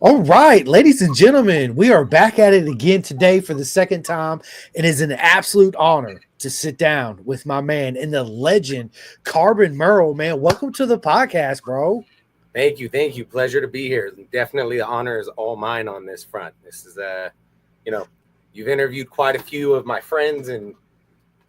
All right, ladies and gentlemen, we are back at it again today for the second time. It is an absolute honor to sit down with my man and the legend, Carbon Merrill. Man, welcome to the podcast, bro. Thank you. Thank you. Pleasure to be here. Definitely the honor is all mine on this front. This is, you know, you've interviewed quite a few of my friends and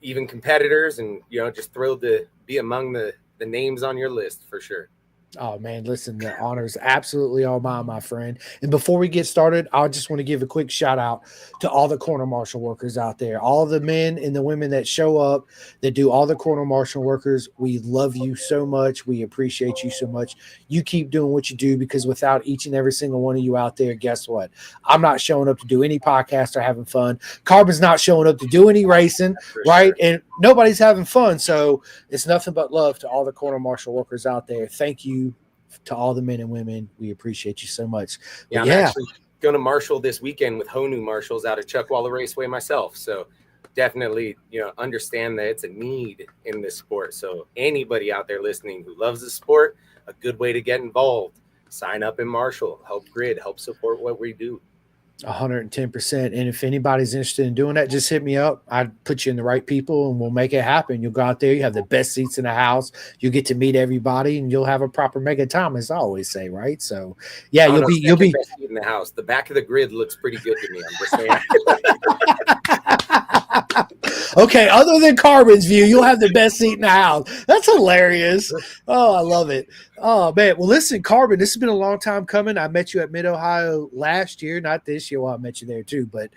even competitors, and, just thrilled to be among the names on your list for sure. Oh man, listen, the honor is absolutely all mine, my friend. And before we get started, I just want to give a quick shout out to all the corner marshal workers out there, all the men and the women that show up, that do all the corner marshal workers. We love you so much. We appreciate you so much. You keep doing what you do because without each and every single one of you out there, guess what? I'm not showing up to do any podcast or having fun. Carbon's not showing up to do any racing, For right? sure. And nobody's having fun. So it's nothing but love to all the corner marshal workers out there. Thank you to all the men and women. We appreciate you so much. Yeah, But I'm yeah, actually going to marshal this weekend with Honu Marshals out of Chuckwalla Raceway myself. So definitely, understand that it's a need in this sport. So anybody out there listening who loves the sport, a good way to get involved. Sign up in Marshall, help grid, help support what we do. 110%. And if anybody's interested in doing that, just hit me up. I'd put you in the right people and we'll make it happen. You'll go out there, you have the best seats in the house, you'll get to meet everybody, and you'll have a proper mega time, as I always say, right? So yeah, I don't know, you'll second be best seat in the house. The back of the grid looks pretty good to me. I'm just saying. okay, other than Carbon's view, you'll have the best seat in the house. That's hilarious. Oh, I love it. Oh man. Well, listen, Carbon, this has been a long time coming. I met you at Mid Ohio last year, not this year. Well, I met you there too, but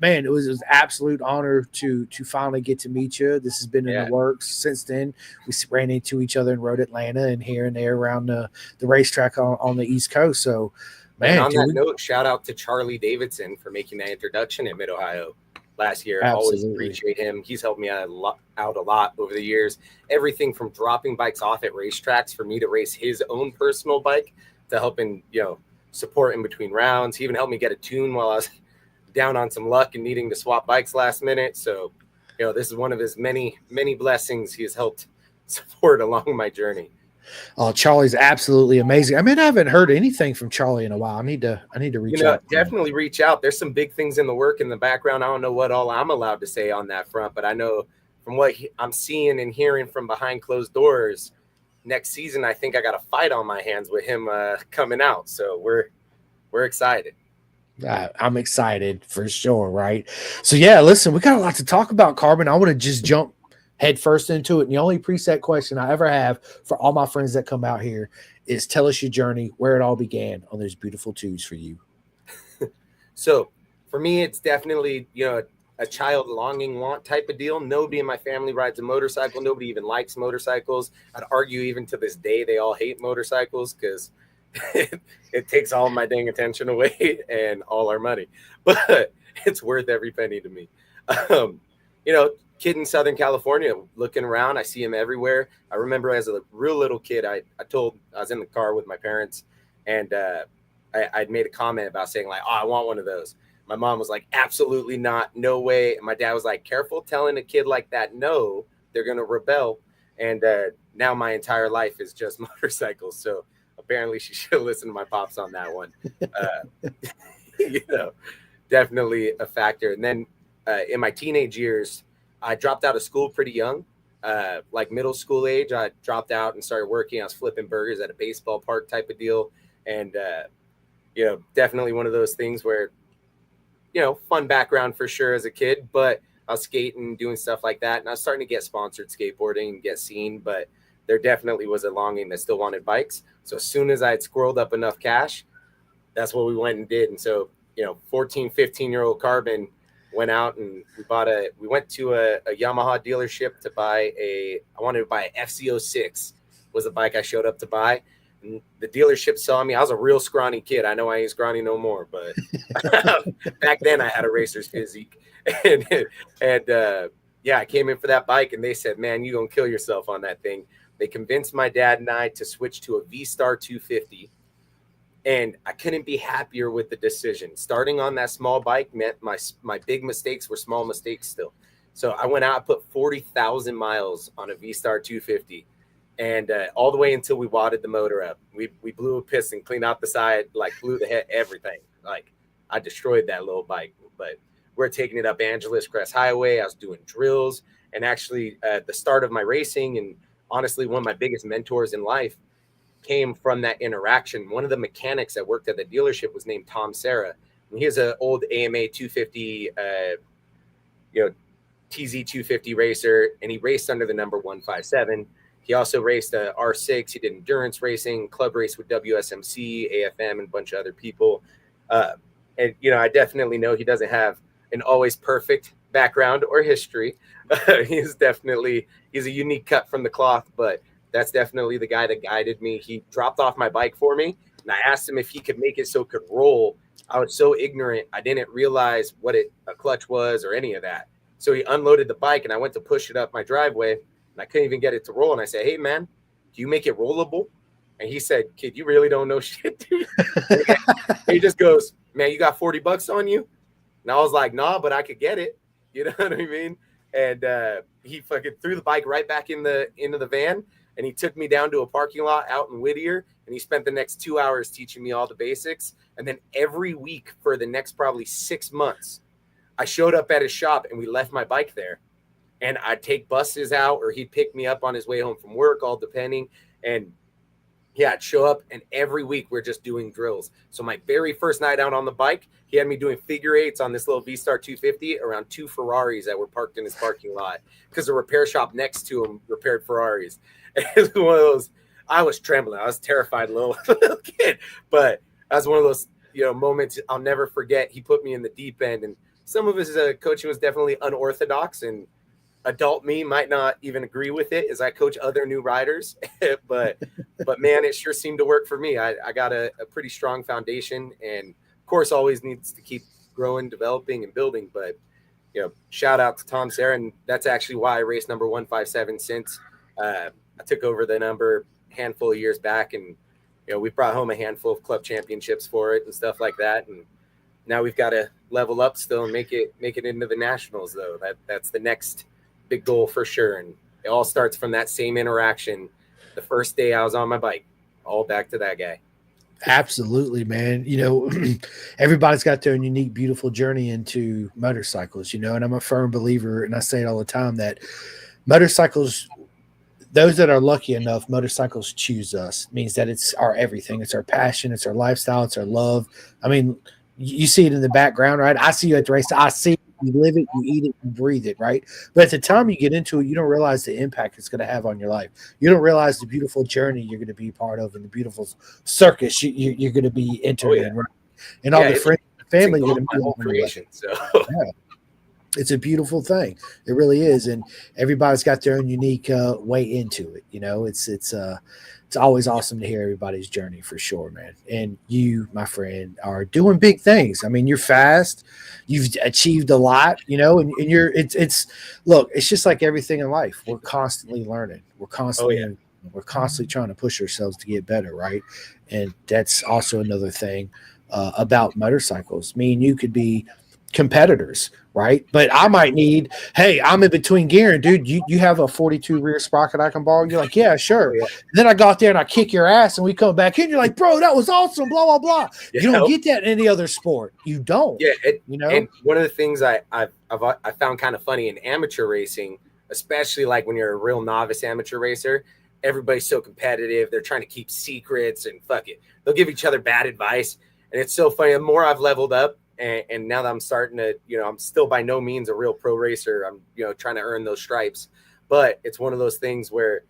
man, it was an absolute honor to finally get to meet you. This has been in the Yeah. works since then. We ran into each other in Road Atlanta and here and there around the racetrack on the East Coast. So And man, on dude, that note, shout out to Charlie Davidson for making that introduction at Mid Ohio last year. Always absolutely. appreciate him. He's helped me out a lot over the years. Everything from dropping bikes off at racetracks for me to race his own personal bike to helping, support in between rounds. He even helped me get a tune while I was down on some luck and needing to swap bikes last minute. So, this is one of his many, many blessings he has helped support along my journey. Oh, Charlie's absolutely amazing. I mean, I haven't heard anything from Charlie in a while. I need to reach out. Definitely reach out. There's some big things in the work in the background. I don't know what all I'm allowed to say on that front, but I know from what I'm seeing and hearing from behind closed doors, next season I think I got a fight on my hands with him coming out. So we're excited. I'm excited for sure, right? So yeah, listen, we got a lot to talk about, Carbon. I want to just jump head first into it. And the only preset question I ever have for all my friends that come out here is tell us your journey, where it all began on those beautiful twos for you. So for me, it's definitely, a child longing want type of deal. Nobody in my family rides a motorcycle. Nobody even likes motorcycles. I'd argue even to this day, they all hate motorcycles because it takes all my dang attention away and all our money, but it's worth every penny to me. Kid in Southern California, looking around, I see him everywhere. I remember as a real little kid, I was in the car with my parents, and I'd made a comment about saying like, "Oh, I want one of those." My mom was like, "Absolutely not, no way." And my dad was like, "Careful telling a kid like that no, they're gonna rebel." And now my entire life is just motorcycles. So apparently, she should listen to my pops on that one. You know, definitely a factor. And then in my teenage years, I dropped out of school pretty young, like middle school age. I dropped out and started working. I was flipping burgers at a baseball park type of deal. And, definitely one of those things where, fun background for sure as a kid, but I was skating, doing stuff like that. And I was starting to get sponsored skateboarding and get seen, but there definitely was a longing that still wanted bikes. So as soon as I had squirreled up enough cash, that's what we went and did. And so, 14, 15-year-old Carbon went out and we went to a Yamaha dealership to I wanted to buy an FZ06 was the bike I showed up to buy. And the dealership saw me. I was a real scrawny kid. I know I ain't scrawny no more, but back then I had a racer's physique. And I came in for that bike and they said, "Man, you gonna kill yourself on that thing." They convinced my dad and I to switch to a V-Star 250. And I couldn't be happier with the decision. Starting on that small bike meant my big mistakes were small mistakes still. So I went out, I put 40,000 miles on a V-Star 250. and all the way until we wadded the motor up. We blew a piston, cleaned out the side, like blew the head, everything. Like I destroyed that little bike, but we're taking it up Angeles Crest Highway. I was doing drills, and actually at the start of my racing, and honestly, one of my biggest mentors in life came from that interaction. One of the mechanics that worked at the dealership was named Tom Serra. And he is an old AMA 250, TZ 250 racer, and he raced under the number 157. He also raced a R6. He did endurance racing, club race with WSMC, AFM, and a bunch of other people. And I definitely know he doesn't have an always perfect background or history. He's a unique cut from the cloth, but that's definitely the guy that guided me. He dropped off my bike for me, and I asked him if he could make it so it could roll. I was so ignorant. I didn't realize what a clutch was or any of that. So he unloaded the bike, and I went to push it up my driveway, and I couldn't even get it to roll. And I said, "Hey, man, do you make it rollable?" And he said, "Kid, you really don't know shit, dude." He just goes, "Man, you got $40 on you?" And I was like, "Nah, but I could get it." You know what I mean? And he fucking threw the bike right back into the van, and he took me down to a parking lot out in Whittier, and he spent the next 2 hours teaching me all the basics. And then every week for the next probably 6 months, I showed up at his shop, and we left my bike there. And I'd take buses out, or he'd pick me up on his way home from work, all depending. And yeah, I'd show up, and every week we're just doing drills. So my very first night out on the bike, he had me doing figure eights on this little V-Star 250 around 2 Ferraris that were parked in his parking lot because the repair shop next to him repaired Ferraris. And it was one of those, I was trembling. I was terrified little kid, but that was one of those, moments I'll never forget. He put me in the deep end, and some of his coaching was definitely unorthodox, and adult me might not even agree with it as I coach other new riders, but man, it sure seemed to work for me. I got a pretty strong foundation, and of course always needs to keep growing, developing, and building. But shout out to Tom Serra, and that's actually why I raced number 157 since I took over the number a handful of years back, and we brought home a handful of club championships for it and stuff like that. And now we've got to level up still and make it into the nationals, though. That's the next big goal for sure. And it all starts from that same interaction the first day I was on my bike, all back to that guy. Absolutely, man. Everybody's got their own unique, beautiful journey into motorcycles, and I'm a firm believer, and I say it all the time, that motorcycles, those that are lucky enough, motorcycles choose us. It means that it's our everything. It's our passion. It's our lifestyle. It's our love. I mean, you see it in the background, right? I see you at the race. I see it. You live it, you eat it, you breathe it, right? But at the time you get into it, you don't realize the impact it's going to have on your life. You don't realize the beautiful journey you're going to be part of and the beautiful circus you're going to be entered in, right? And all the friends and family you're going to be whole creation. So yeah. It's a beautiful thing. It really is. And everybody's got their own unique way into it. It's always awesome to hear everybody's journey for sure, man. And you, my friend, are doing big things. I mean, you're fast. You've achieved a lot, and it's look, it's just like everything in life. We're constantly learning. We're constantly trying to push ourselves to get better, right? And that's also another thing about motorcycles. Me and you could be competitors, right? But I might need, hey, I'm in between gearing, dude. You have a 42 rear sprocket I can borrow? You're like, yeah, sure. Yeah. Then I got there and I kick your ass, and we come back in. You're like, bro, that was awesome. Blah blah blah. You don't get that in any other sport. You don't. Yeah, And one of the things I found kind of funny in amateur racing, especially like when you're a real novice amateur racer, everybody's so competitive. They're trying to keep secrets and fuck it. They'll give each other bad advice, and it's so funny. The more I've leveled up. And now that I'm starting to, I'm still by no means a real pro racer. I'm, trying to earn those stripes. But it's one of those things where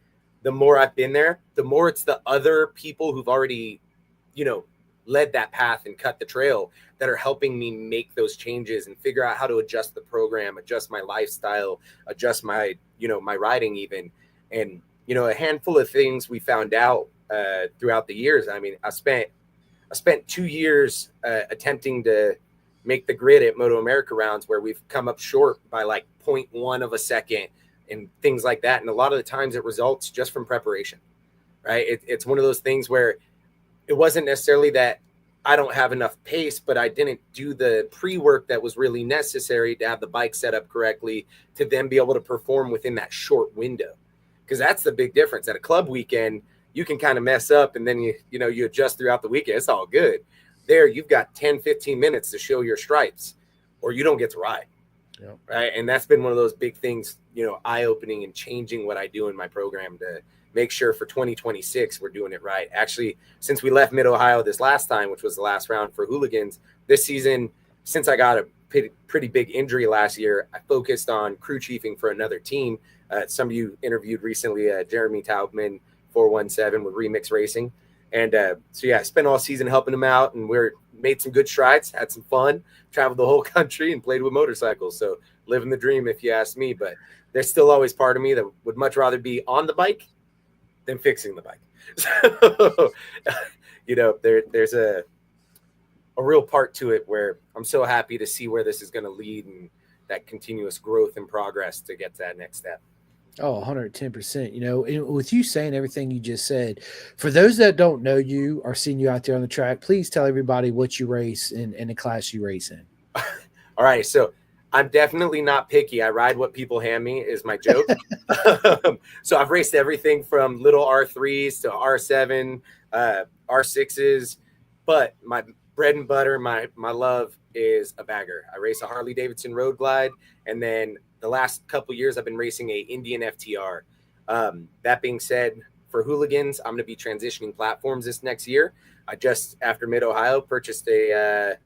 the more I've been there, the more it's the other people who've already, led that path and cut the trail that are helping me make those changes and figure out how to adjust the program, adjust my lifestyle, adjust my, my riding even. And, a handful of things we found out throughout the years. I mean, I spent 2 years attempting to make the grid at Moto America rounds where we've come up short by like 0.1 of a second and things like that. And a lot of the times it results just from preparation, right? It's one of those things where it wasn't necessarily that I don't have enough pace, but I didn't do the pre-work that was really necessary to have the bike set up correctly to then be able to perform within that short window. because that's the big difference. At a club weekend, you can kind of mess up and then you adjust throughout the weekend. It's all good. There, you've got 10, 15 minutes to show your stripes, or you don't get to ride. Yep. Right. And that's been one of those big things, eye-opening and changing what I do in my program to make sure for 2026 we're doing it right. Actually, since we left Mid-Ohio this last time, which was the last round for Hooligans, this season, since I got a pretty big injury last year, I focused on crew chiefing for another team. Some of you interviewed recently, Jeremy Taubman, 417 with Remix Racing. And I spent all season helping them out, and we're made some good strides, had some fun, traveled the whole country and played with motorcycles. So living the dream, if you ask me. But there's still always part of me that would much rather be on the bike than fixing the bike. So, there's a real part to it where I'm so happy to see where this is going to lead and that continuous growth and progress to get to that next step. Oh, 110%. With you saying everything you just said, for those that don't know you or seen you out there on the track, please tell everybody what you race and the class you race in. All right. So I'm definitely not picky. I ride what people hand me is my joke. So I've raced everything from little R3s to R7, R6s, but my bread and butter, my love is a bagger. I race a Harley Davidson Road Glide, and then the last couple years I've been racing a Indian FTR. That being said, for Hooligans, I'm going to be transitioning platforms this next year. I just, after Mid-Ohio, purchased a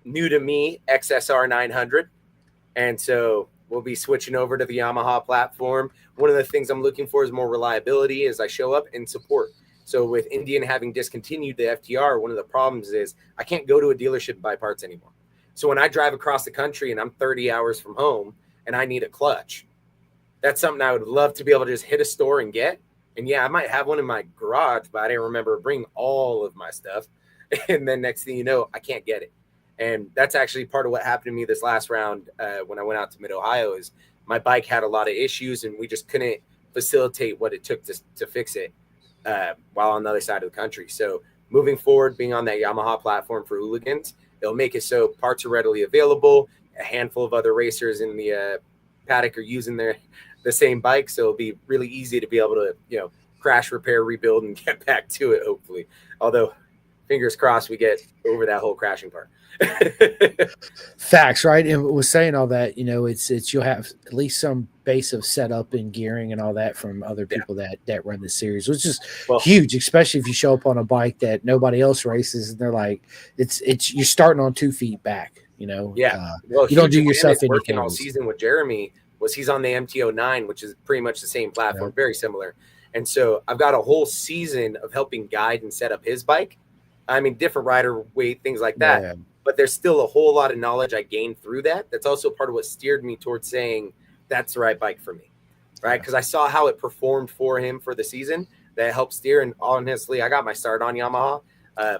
new to me XSR 900. And so we'll be switching over to the Yamaha platform. One of the things I'm looking for is more reliability as I show up and support. So with Indian having discontinued the FTR, one of the problems is I can't go to a dealership and buy parts anymore. So when I drive across the country and I'm 30 hours from home and I need a clutch, that's something I would love to be able to just hit a store and get. And yeah, I might have one in my garage, but I didn't remember bringing all of my stuff. And then next thing you know, I can't get it. And that's actually part of what happened to me this last round when I went out to Mid-Ohio is my bike had a lot of issues and we just couldn't facilitate what it took to fix it while on the other side of the country. So moving forward, being on that Yamaha platform for Hooligans, it'll make it so parts are readily available. A handful of other racers in the paddock are using the same bike. So it'll be really easy to be able to, crash, repair, rebuild, and get back to it, hopefully. Although, fingers crossed, we get over that whole crashing part. Facts, right? And was saying all that, it's you'll have at least some base of setup and gearing and all that from other people that run the series, which is huge, especially if you show up on a bike that nobody else races and they're like, it's you're starting on 2 feet back, Yeah. You don't do yourself any working all season with Jeremy was he's on the MTO9, which is pretty much the same platform, very similar. And so I've got a whole season of helping guide and set up his bike. I mean, different rider weight, things like that. Yeah. But there's still a whole lot of knowledge I gained through that. That's also part of what steered me towards saying that's the right bike for me, right? Because I saw how it performed for him for the season. That helped steer. And honestly, I got my start on Yamaha.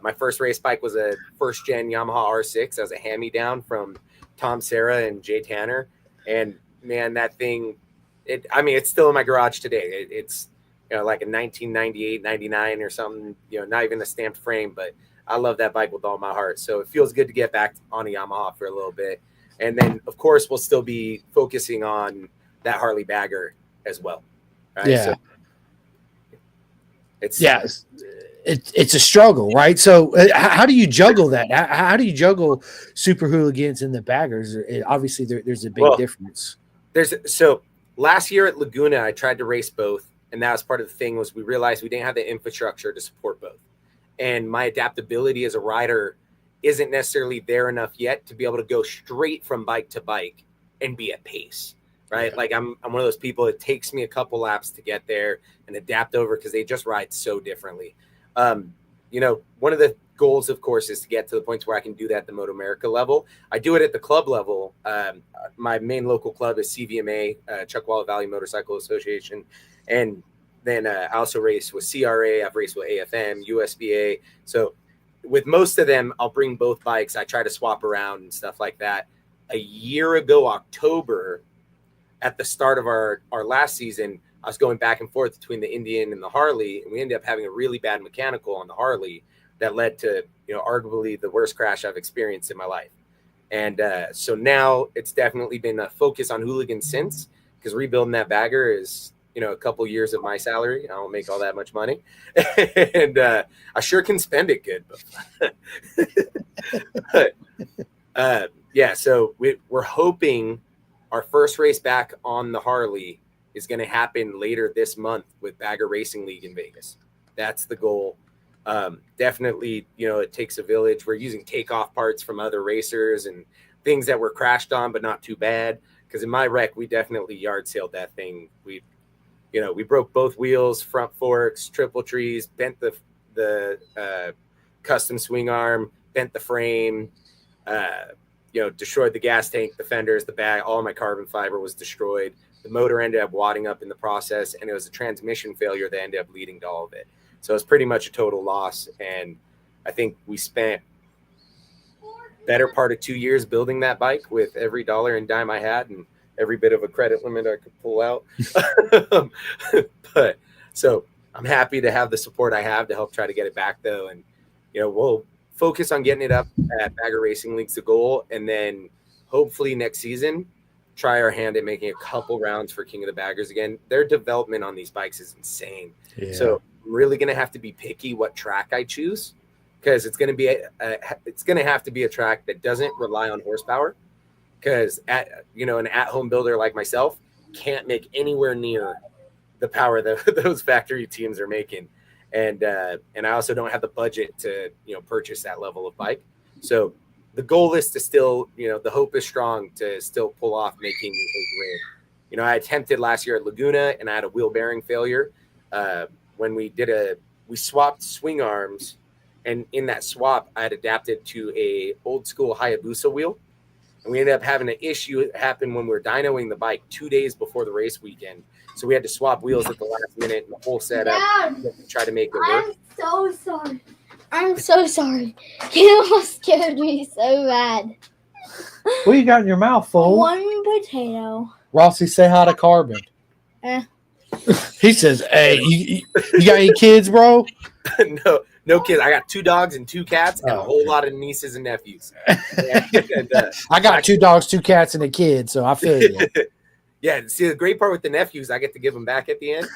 My first race bike was a first-gen Yamaha R6 as a hand-me-down from Tom Serra and Jay Tanner. And, man, that thing, it's still in my garage today. It's like a 1998, 99 or something, not even a stamped frame, but I love that bike with all my heart. So it feels good to get back on a Yamaha for a little bit. And then, of course, we'll still be focusing on that Harley bagger as well. Right? Yeah. So it's a struggle, right? So how do you juggle that? How do you juggle Super Hooligans and the baggers? Obviously, there's a big difference. So last year at Laguna, I tried to race both. And that was part of the thing was we realized we didn't have the infrastructure to support both. And my adaptability as a rider isn't necessarily there enough yet to be able to go straight from bike to bike and be at pace, right? Yeah. Like I'm one of those people, it takes me a couple laps to get there and adapt over because they just ride so differently. One of the goals, of course, is to get to the point where I can do that at the Moto America level. I do it at the club level. My main local club is CVMA, Chuckwalla Valley Motorcycle Association. And then I also race with CRA. I've raced with AFM, USBA. So with most of them, I'll bring both bikes. I try to swap around and stuff like that. A year ago, October, at the start of our last season, I was going back and forth between the Indian and the Harley. And we ended up having a really bad mechanical on the Harley that led to, arguably the worst crash I've experienced in my life. And so now it's definitely been a focus on Hooligans since, because rebuilding that bagger is, a couple years of my salary. I don't make all that much money, and I sure can spend it good. But yeah, so we're hoping our first race back on the Harley is going to happen later this month with Bagger Racing League in Vegas. That's the goal. Definitely, it takes a village. We're using takeoff parts from other racers and things that were crashed on, but not too bad. Because in my wreck, we definitely yard sailed that thing. We broke both wheels, front forks, triple trees, bent the custom swing arm, bent the frame, destroyed the gas tank, the fenders, the bag. All my carbon fiber was destroyed. The motor ended up wadding up in the process, and it was a transmission failure that ended up leading to all of it. So it's pretty much a total loss. And I think we spent better part of 2 years building that bike with every dollar and dime I had and every bit of a credit limit I could pull out. But so I'm happy to have the support I have to help try to get it back, though. And, we'll focus on getting it up at Bagger Racing League's the goal. And then hopefully next season, try our hand at making a couple rounds for King of the Baggers again. Their development on these bikes is insane. Yeah. So I'm really going to have to be picky what track I choose, because it's going to be it's going to have to be a track that doesn't rely on horsepower, because an at-home builder like myself can't make anywhere near the power that those factory teams are making. And I also don't have the budget to, purchase that level of bike. So the goal is to still, the hope is strong to still pull off making a win. I attempted last year at Laguna, and I had a wheel bearing failure. When we swapped swing arms, and in that swap, I had adapted to a old school Hayabusa wheel. And we ended up having an issue happen when we were dynoing the bike 2 days before the race weekend. So we had to swap wheels at the last minute and the whole setup to try to make it work. I'm so sorry. You almost scared me so bad. What you got in your mouth, fool? One potato. Rossi, say hi to Carbon. He says, hey, you got any kids, bro? No kids. I got 2 dogs and 2 cats and a whole lot of nieces and nephews. I got 2 dogs, 2 cats, and a kid, so I feel you. Yeah, see, the great part with the nephews, I get to give them back at the end,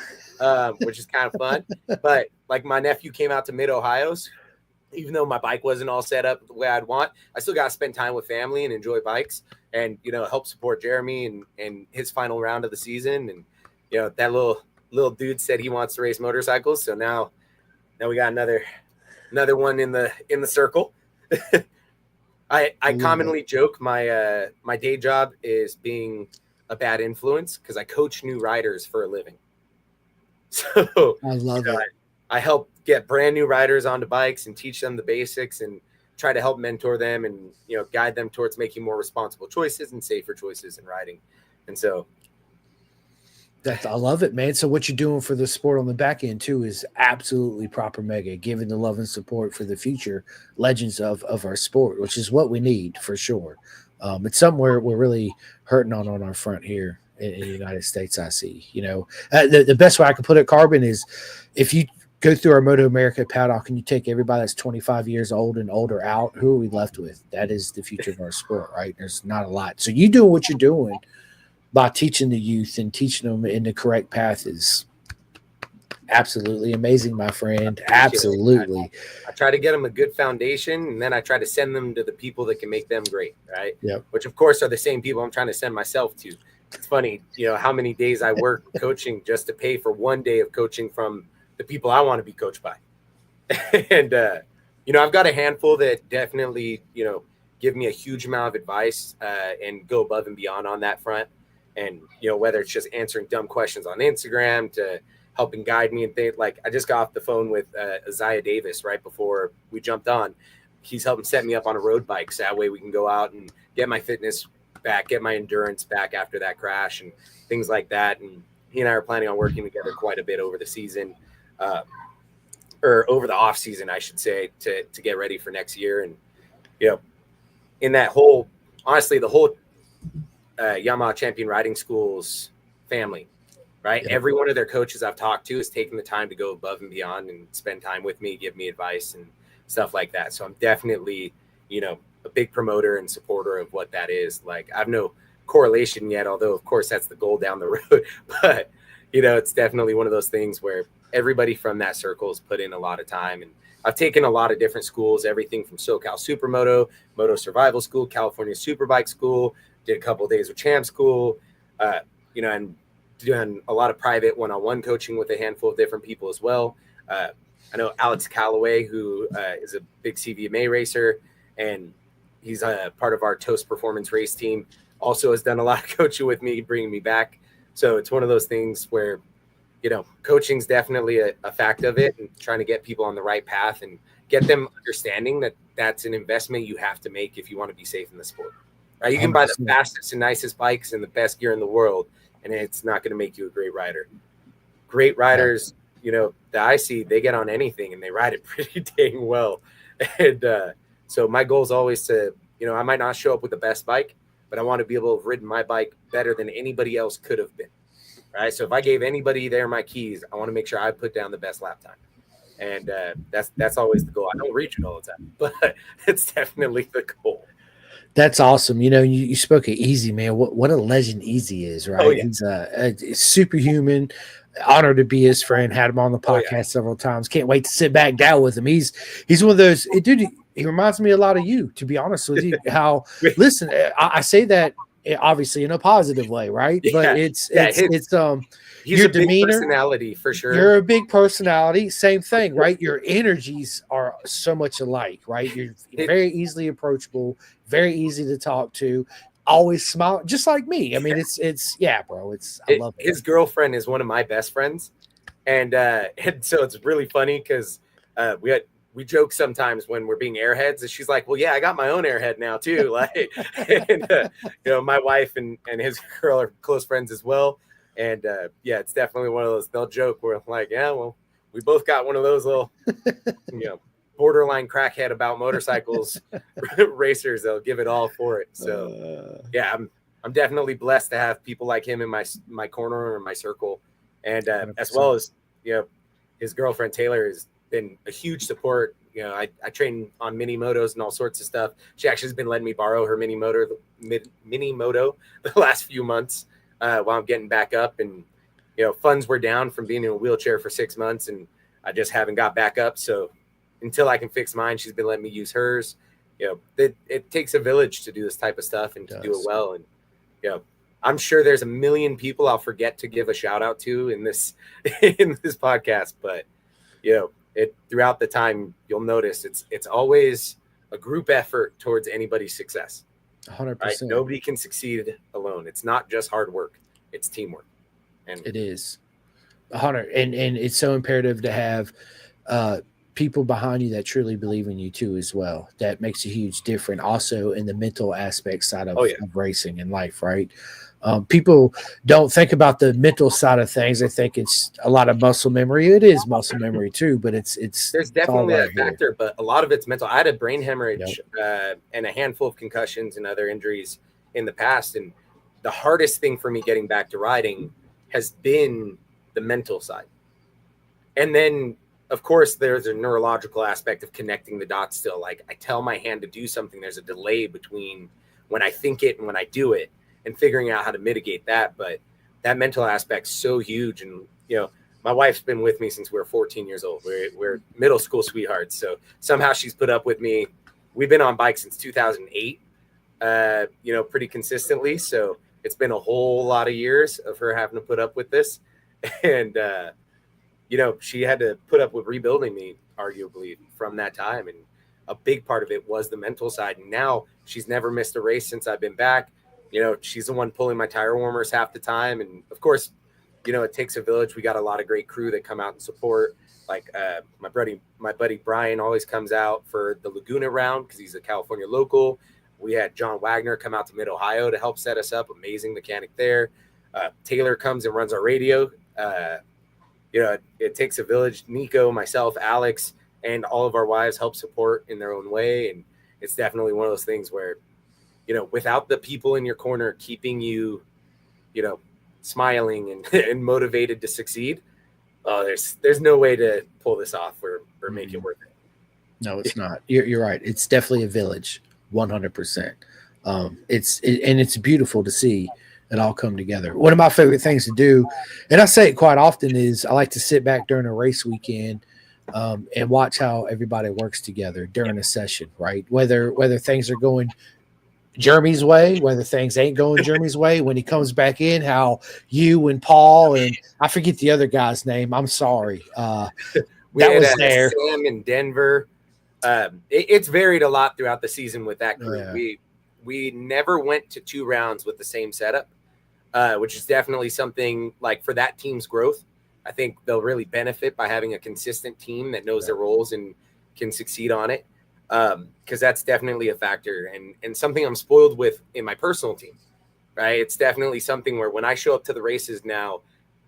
which is kind of fun. But, like, my nephew came out to Mid-Ohio's. Even though my bike wasn't all set up the way I'd want, I still got to spend time with family and enjoy bikes and, help support Jeremy and his final round of the season. And, that little dude said he wants to race motorcycles. So now we got another one in the circle. I commonly joke my day job is being a bad influence because I coach new riders for a living. So I love it. I help get brand new riders onto bikes and teach them the basics and try to help mentor them and, guide them towards making more responsible choices and safer choices in riding. And so I love it, man. So what you're doing for the sport on the back end too is absolutely proper mega, giving the love and support for the future legends of our sport, which is what we need for sure. It's somewhere we're really hurting on our front here in the United States. I see, the best way I can put it, Carbon, is if you go through our Moto America paddock and you take everybody that's 25 years old and older out, who are we left with? That is the future of our sport, right? There's not a lot. So you doing what you're doing by teaching the youth and teaching them in the correct path is absolutely amazing, my friend. Absolutely. I try to get them a good foundation, and then I try to send them to the people that can make them great, right? Yep. Which, of course, are the same people I'm trying to send myself to. It's funny, how many days I work coaching just to pay for one day of coaching from the people I want to be coached by. And, I've got a handful that definitely, give me a huge amount of advice and go above and beyond on that front. And, whether it's just answering dumb questions on Instagram to helping guide me and things. Like, I just got off the phone with Isaiah Davis right before we jumped on. He's helping set me up on a road bike, so that way we can go out and get my fitness back, get my endurance back after that crash and things like that. And he and I are planning on working together quite a bit over the season, or over the off season, I should say, to get ready for next year. And, in that whole, honestly, the whole Yamaha Champion Riding School's family, right? Yeah. Every one of their coaches I've talked to has taken the time to go above and beyond and spend time with me, give me advice and stuff like that. So I'm definitely, a big promoter and supporter of what that is. Like, I have no correlation yet, although of course that's the goal down the road. But, it's definitely one of those things where everybody from that circle has put in a lot of time. And I've taken a lot of different schools, everything from SoCal Supermoto, Moto Survival School, California Superbike School, did a couple of days with Champ School, and doing a lot of private one-on-one coaching with a handful of different people as well. I know Alex Calloway, who is a big CVMA racer, and he's a part of our Toast Performance race team, also has done a lot of coaching with me, bringing me back. So it's one of those things where, coaching's definitely a fact of it, and trying to get people on the right path and get them understanding that that's an investment you have to make if you want to be safe in the sport. Right? You can buy the 100%. fastest and nicest bikes and the best gear in the world, and it's not going to make you a great rider. Great riders, that I see, they get on anything and they ride it pretty dang well. And so my goal is always to, I might not show up with the best bike, but I want to be able to have ridden my bike better than anybody else could have been. Right. So if I gave anybody there my keys, I want to make sure I put down the best lap time. And that's always the goal. I don't reach it all the time, but it's definitely the goal. That's awesome. You spoke of Easy, man. What a legend Easy is, right? Oh, yeah. He's a superhuman. Honored to be his friend. Had him on the podcast several times. Can't wait to sit back down with him. He's one of those dude. He reminds me a lot of you, to be honest with you. How listen, I say that obviously in a positive way, right? Yeah. But it's he's your a big demeanor, personality for sure. You're a big personality. Same thing, right? Your energies are so much alike, right? You're very easily approachable, very easy to talk to. Always smile, just like me. I mean, it's yeah, bro. I love it. His girlfriend is one of my best friends, and so it's really funny because we joke sometimes when we're being airheads, and she's like, "Well, yeah, I got my own airhead now too." Like, and my wife and his girl are close friends as well, and it's definitely one of those. They'll joke, we're like, "Yeah, well, we both got one of those little, borderline crackhead about motorcycles racers. They'll give it all for it." So I'm definitely blessed to have people like him in my corner or my circle, and as well as his girlfriend Taylor has been a huge support. I train on mini motos and all sorts of stuff. She actually has been letting me borrow her mini moto the last few months while I'm getting back up, and funds were down from being in a wheelchair for 6 months, and I just haven't got back up. So until I can fix mine, she's been letting me use hers. It takes a village to do this type of stuff and to do it well. And, I'm sure there's a million people I'll forget to give a shout out to in this podcast, but, throughout the time, you'll notice it's always a group effort towards anybody's success. 100%. Right? Nobody can succeed alone. It's not just hard work. It's teamwork. And it is 100. And it's so imperative to have, people behind you that truly believe in you too as well. That makes a huge difference also in the mental aspect side of racing and life, right? People don't think about the mental side of things. They think it's a lot of muscle memory. It is muscle memory too, but it's there's definitely that factor, but a lot of it's mental. I had a brain hemorrhage and a handful of concussions and other injuries in the past, and the hardest thing for me getting back to riding has been the mental side. And then of course, there's a neurological aspect of connecting the dots still. Like, I tell my hand to do something. There's a delay between when I think it and when I do it, and figuring out how to mitigate that. But that mental aspect's so huge. And, my wife's been with me since we were 14 years old. We're middle school sweethearts. So somehow she's put up with me. We've been on bikes since 2008, pretty consistently. So it's been a whole lot of years of her having to put up with this. And, she had to put up with rebuilding me, arguably, from that time. And a big part of it was the mental side. And now she's never missed a race since I've been back. She's the one pulling my tire warmers half the time. And of course, it takes a village. We got a lot of great crew that come out and support. Like my buddy Brian always comes out for the Laguna round because he's a California local. We had John Wagner come out to Mid-Ohio to help set us up. Amazing mechanic there. Taylor comes and runs our radio. It takes a village. Nico, myself, Alex, and all of our wives help support in their own way. And it's definitely one of those things where, without the people in your corner keeping you, smiling and motivated to succeed, there's no way to pull this off or make it worth it. No, it's not. You're right. It's definitely a village, 100%. It's beautiful to see. it all come together. One of my favorite things to do, and I say it quite often, is I like to sit back during a race weekend and watch how everybody works together during a session, right? Whether things are going Jeremy's way, whether things ain't going Jeremy's way, when he comes back in, how you and Paul and I forget the other guy's name. I'm sorry. We that had was there. Sam in Denver. It's varied a lot throughout the season with that crew. Yeah. We never went to 2 rounds with the same setup, which is definitely something like for that team's growth. I think they'll really benefit by having a consistent team that knows their roles and can succeed on it. Because that's definitely a factor and something I'm spoiled with in my personal team, right? It's definitely something where when I show up to the races now,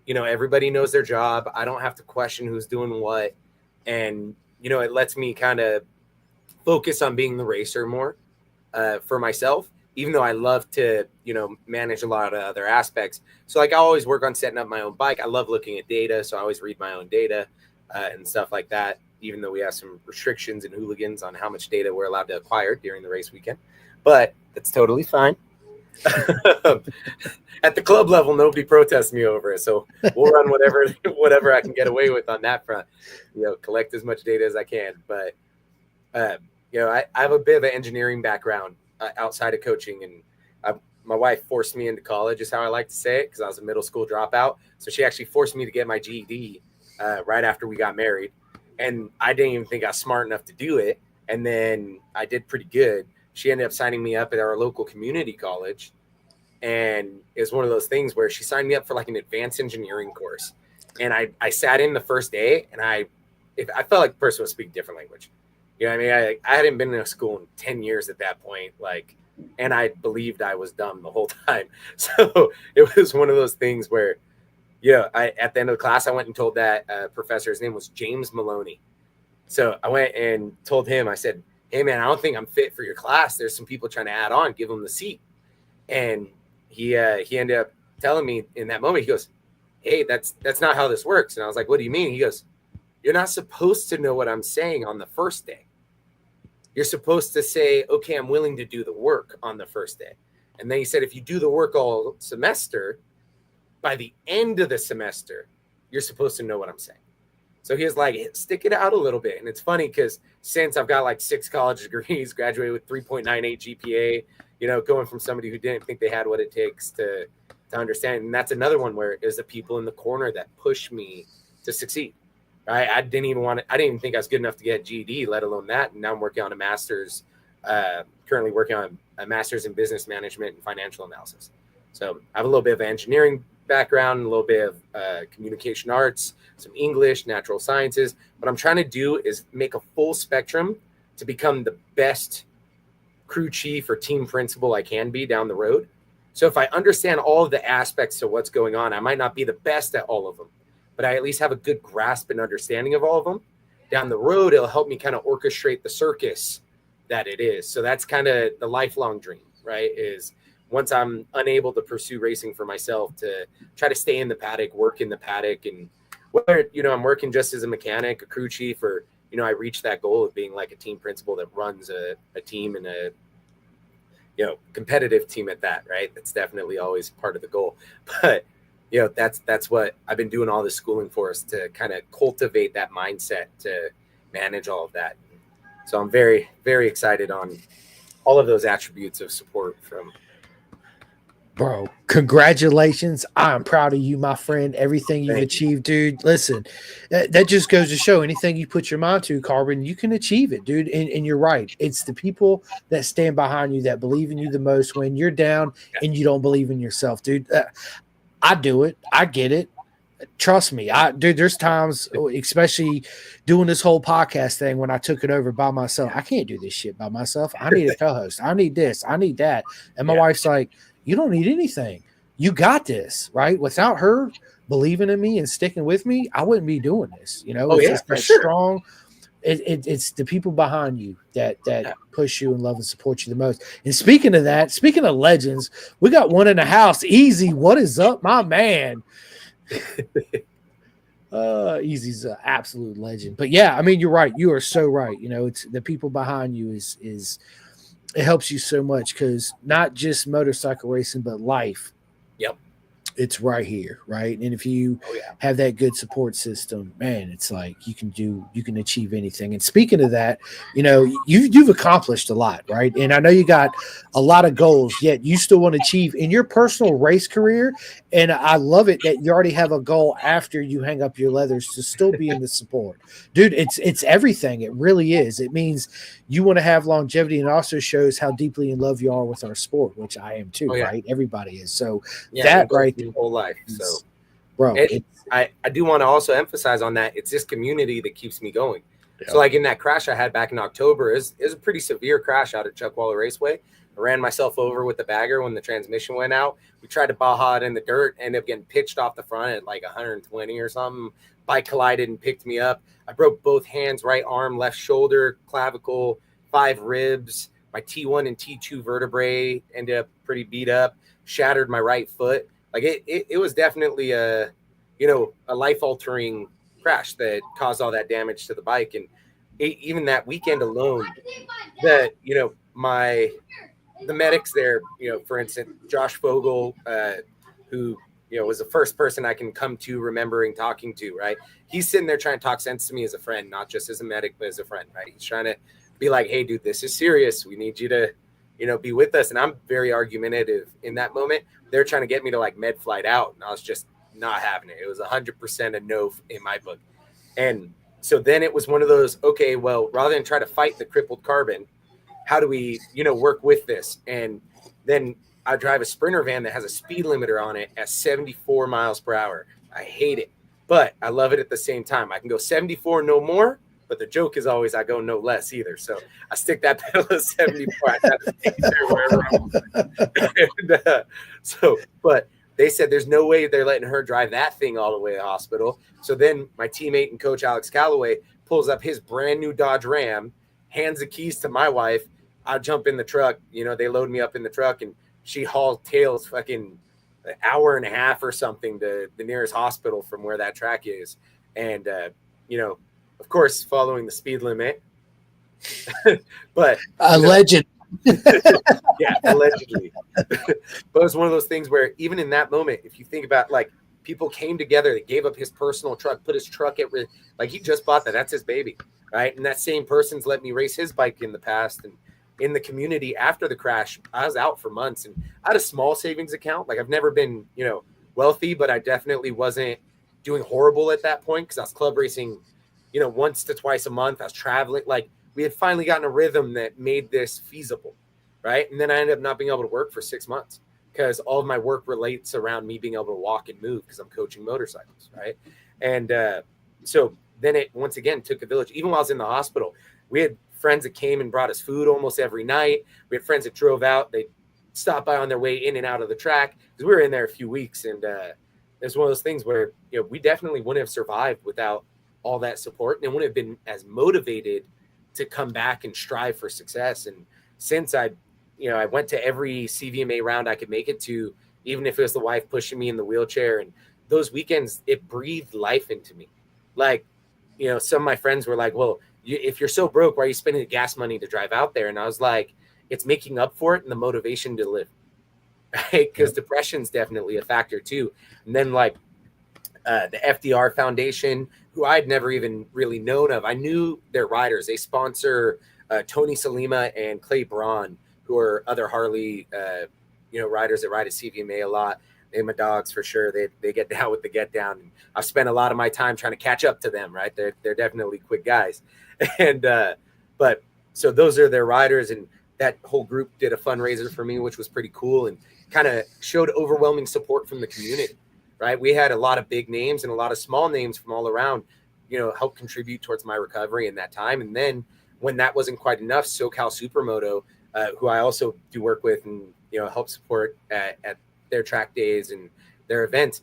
everybody knows their job. I don't have to question who's doing what. And, it lets me kind of focus on being the racer more for myself, even though I love to, manage a lot of other aspects. So like I always work on setting up my own bike. I love looking at data. So I always read my own data and stuff like that, even though we have some restrictions and hooligans on how much data we're allowed to acquire during the race weekend. But that's totally fine. At the club level, nobody protests me over it. So we'll run whatever I can get away with on that front, collect as much data as I can. But, I have a bit of an engineering background outside of coaching. And my wife forced me into college is how I like to say it because I was a middle school dropout. So she actually forced me to get my GED right after we got married. And I didn't even think I was smart enough to do it. And then I did pretty good. She ended up signing me up at our local community college. And it was one of those things where she signed me up for like an advanced engineering course. And I sat in the first day and I felt like the person was speaking a different language. I mean? I hadn't been in a school in 10 years at that point. And I believed I was dumb the whole time. So it was one of those things where, at the end of the class, I went and told that professor, his name was James Maloney. So I went and told him, I said, hey, man, I don't think I'm fit for your class. There's some people trying to add on, give them the seat. And he ended up telling me in that moment, he goes, hey, that's not how this works. And I was like, what do you mean? He goes, you're not supposed to know what I'm saying on the first day. You're supposed to say, okay, I'm willing to do the work on the first day. And then he said, if you do the work all semester, by the end of the semester, you're supposed to know what I'm saying. So he was like, stick it out a little bit. And it's funny because since I've got like 6 college degrees, graduated with 3.98 GPA, going from somebody who didn't think they had what it takes to understand. And that's another one where it was the people in the corner that pushed me to succeed. Right? I didn't even think I was good enough to get a GED, let alone that. And now I'm working on a master's, currently working on a master's in business management and financial analysis. So I have a little bit of engineering background, a little bit of communication arts, some English, natural sciences. What I'm trying to do is make a full spectrum to become the best crew chief or team principal I can be down the road. So if I understand all of the aspects of what's going on, I might not be the best at all of them, but I at least have a good grasp and understanding of all of them. Down the road, it'll help me kind of orchestrate the circus that it is. So that's kind of the lifelong dream, right? Is once I'm unable to pursue racing for myself, to try to stay in the paddock, work in the paddock, and whether, I'm working just as a mechanic, a crew chief, or, I reach that goal of being like a team principal that runs a team and a, competitive team at that, right? That's definitely always part of the goal. But, that's what I've been doing all this schooling for, is to kind of cultivate that mindset to manage all of that. So I'm very, very excited on all of those attributes of support from. Bro, congratulations. I'm proud of you, my friend. Everything you've Thank achieved, dude. Listen, that just goes to show anything you put your mind to, Carbon, you can achieve it, dude. And you're right. It's the people that stand behind you that believe in you the most when you're down and you don't believe in yourself, dude. I do it. I get it. Trust me. Dude, there's times, especially doing this whole podcast thing, when I took it over by myself. I can't do this shit by myself. I need a co-host. I need this. I need that. And my wife's like, you don't need anything. You got this, right? Without her believing in me and sticking with me, I wouldn't be doing this. It's for sure. Strong. It's the people behind you that push you and love and support you the most. And speaking of that, speaking of legends, we got one in the house. Easy, what is up, my man? Easy's an absolute legend. But yeah, I mean, you're right. You are so right. It's the people behind you is it helps you so much, because not just motorcycle racing, but life Yep. It's right here, right? And if you Oh yeah. have that good support system, man, it's like you can achieve anything. And speaking of that, you've accomplished a lot, right? And I know you got a lot of goals, yet you still want to achieve in your personal race career. And I love it that you already have a goal after you hang up your leathers to still be in the support. Dude, it's everything. It really is. It means you want to have longevity, and also shows how deeply in love you are with our sport, which I am too, Oh yeah. right? Everybody is. So Yeah. that And goals right your whole life. So. bro. I do want to also emphasize on that. It's this community that keeps me going. Yeah. So like in that crash I had back in October, is a pretty severe crash out at Chuckwaller Raceway. I ran myself over with the bagger when the transmission went out. We tried to baja it in the dirt, ended up getting pitched off the front at like 120 or something. Bike collided and picked me up. I broke both hands, right arm, left shoulder, clavicle, 5 ribs. My T1 and T2 vertebrae ended up pretty beat up. Shattered my right foot. Like it was definitely a life-altering crash that caused all that damage to the bike. And even that weekend alone, that the medics there, for instance, Josh Fogel, who was the first person I can come to remembering talking to, right? He's sitting there trying to talk sense to me as a friend, not just as a medic, but as a friend, right? He's trying to be like, hey dude, this is serious, we need you to be with us. And I'm very argumentative in that moment. They're trying to get me to like med flight out, and I was just not having it. It was 100% a no in my book. And so then it was one of those, okay, well, rather than try to fight the crippled carbon, how do we, work with this? And then I drive a Sprinter van that has a speed limiter on it at 74 miles per hour. I hate it, but I love it at the same time. I can go 74, no more, but the joke is always I go no less either. So I stick that pedal at 74. I got to stay there wherever I want. But they said there's no way they're letting her drive that thing all the way to the hospital. So then my teammate and coach, Alex Calloway, pulls up his brand new Dodge Ram, hands the keys to my wife. I jump in the truck. They load me up in the truck, and she hauls tails fucking an hour and a half or something to the nearest hospital from where that track is. And, of course, following the speed limit. But alleged. Yeah, allegedly. But it's one of those things where even in that moment, if you think about like people came together, they gave up his personal truck, put his truck at like he just bought that. That's his baby, right? And that same person's let me race his bike in the past. And in the community after the crash, I was out for months, and I had a small savings account. Like I've never been, wealthy, but I definitely wasn't doing horrible at that point because I was club racing, once to twice a month. I was traveling. Like we had finally gotten a rhythm that made this feasible, right? And then I ended up not being able to work for 6 months because all of my work relates around me being able to walk and move because I'm coaching motorcycles, right? And so then it once again took a village. Even while I was in the hospital, we had friends that came and brought us food almost every night. We had friends that drove out. They stopped by on their way in and out of the track because we were in there a few weeks. And it's one of those things where we definitely wouldn't have survived without all that support, and it wouldn't have been as motivated to come back and strive for success. And since I went to every CVMA round I could make it to, even if it was the wife pushing me in the wheelchair, and those weekends, it breathed life into me. Like, some of my friends were like, well, if you're so broke, why are you spending the gas money to drive out there? And I was like, it's making up for it and the motivation to live, right? Because depression's definitely a factor too. And then like the FDR Foundation, who I'd never even really known of. I knew their riders. They sponsor Tony Salima and Clay Braun, who are other Harley, riders that ride at CVMA a lot. They're my dogs for sure. They get down with the get down. And I've spent a lot of my time trying to catch up to them, right? They're definitely quick guys. And but so those are their riders, and that whole group did a fundraiser for me, which was pretty cool and kind of showed overwhelming support from the community. Right. We had a lot of big names and a lot of small names from all around, help contribute towards my recovery in that time. And then when that wasn't quite enough, SoCal Supermoto, who I also do work with and, help support at their track days and their events.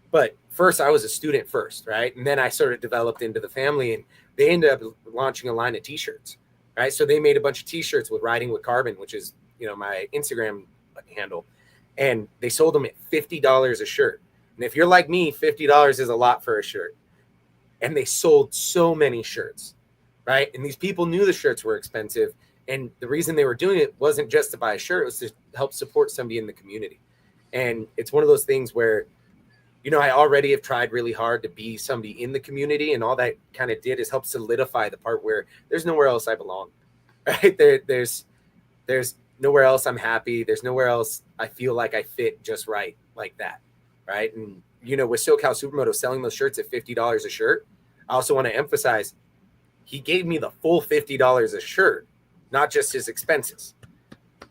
But first I was a student first. Right. And then I sort of developed into the family, and they ended up launching a line of t-shirts. Right. So they made a bunch of t-shirts with Riding with Carbon, which is, my Instagram handle. And they sold them at $50 a shirt. And if you're like me, $50 is a lot for a shirt. And they sold so many shirts, right? And these people knew the shirts were expensive. And the reason they were doing it wasn't just to buy a shirt. It was to help support somebody in the community. And it's one of those things where, you know, I already have tried really hard to be somebody in the community, and all that kind of did is help solidify the part where there's nowhere else I belong, right? There's nowhere else I'm happy. There's nowhere else I feel like I fit just right like that, right? And, you know, with SoCal Supermoto selling those shirts at $50 a shirt, I also want to emphasize he gave me the full $50 a shirt, not just his expenses,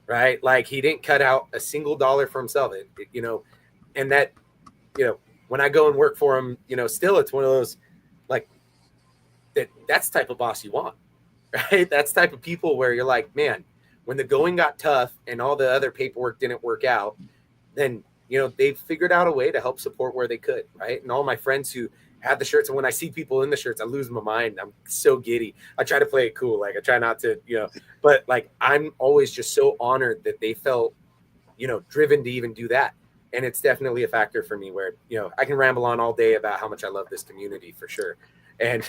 right? Like he didn't cut out a single dollar for himself, you know, and that, you know, when I go and work for him, you know, still it's one of those like that's the type of boss you want, right? That's the type of people where you're like, man, when the going got tough and all the other paperwork didn't work out, then, you know, they figured out a way to help support where they could, right? And all my friends who had the shirts, and when I see people in the shirts, I lose my mind. I'm so giddy. I try to play it cool. Like I try not to, you know, but like I'm always just so honored that they felt, you know, driven to even do that. And it's definitely a factor for me where, you know, I can ramble on all day about how much I love this community for sure. And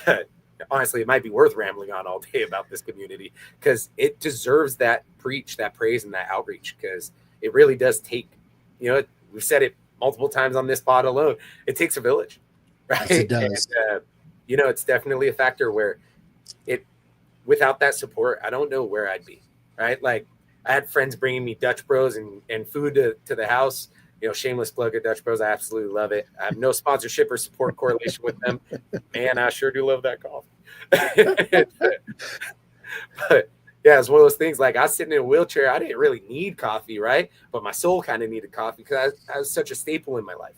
honestly, it might be worth rambling on all day about this community because it deserves that preach, that praise, and that outreach, because it really does take, you know, we've said it multiple times on this pod alone. It takes a village, right? Yes, it does. And, you know, it's definitely a factor where without that support, I don't know where I'd be, right? Like I had friends bringing me Dutch Bros and food to the house. You know, shameless plug at Dutch Bros. I absolutely love it. I have no sponsorship or support correlation with them. Man, I sure do love that coffee. But yeah, it's one of those things. Like I was sitting in a wheelchair. I didn't really need coffee, right? But my soul kind of needed coffee because I was such a staple in my life,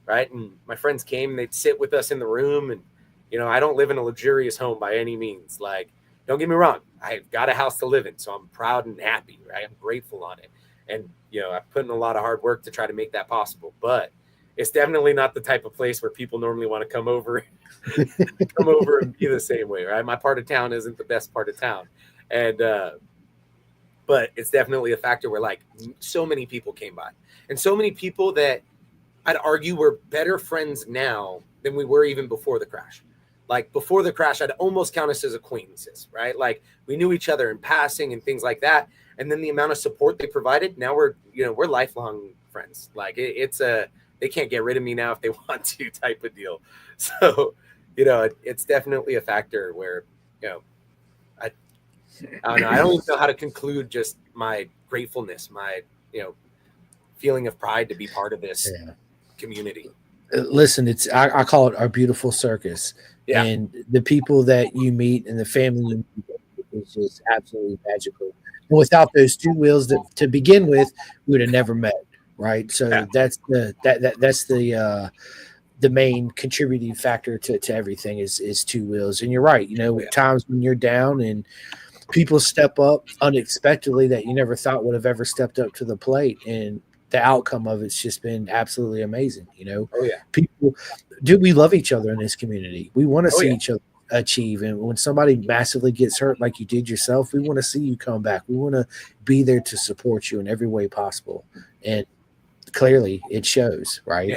right? And my friends came and they'd sit with us in the room. And, you know, I don't live in a luxurious home by any means. Like, don't get me wrong. I've got a house to live in, so I'm proud and happy, right? I'm grateful on it. And, you know, I've put in a lot of hard work to try to make that possible, but it's definitely not the type of place where people normally want to come over and be the same way, right? My part of town isn't the best part of town. And, but it's definitely a factor where like so many people came by and so many people that I'd argue we're better friends now than we were even before the crash. Like before the crash, I'd almost count us as acquaintances, right? Like we knew each other in passing and things like that. And then the amount of support they provided, now we're lifelong friends. Like they can't get rid of me now if they want to type of deal. So, you know, it's definitely a factor where, you know, I don't know. I don't even know how to conclude just my gratefulness, my, you know, feeling of pride to be part of this community. Listen, I call it our beautiful circus. Yeah. And the people that you meet and the family you meet is just absolutely magical. And without those two wheels to begin with, we would have never met, right? So that's the main contributing factor to everything is two wheels. And you're right, you know, times when you're down and people step up unexpectedly that you never thought would have ever stepped up to the plate, and the outcome of it's just been absolutely amazing. You know, people, dude, we love each other in this community. We want to see each other achieve, and when somebody massively gets hurt like you did yourself, we want to see you come back. We want to be there to support you in every way possible, and clearly it shows, right? Yeah.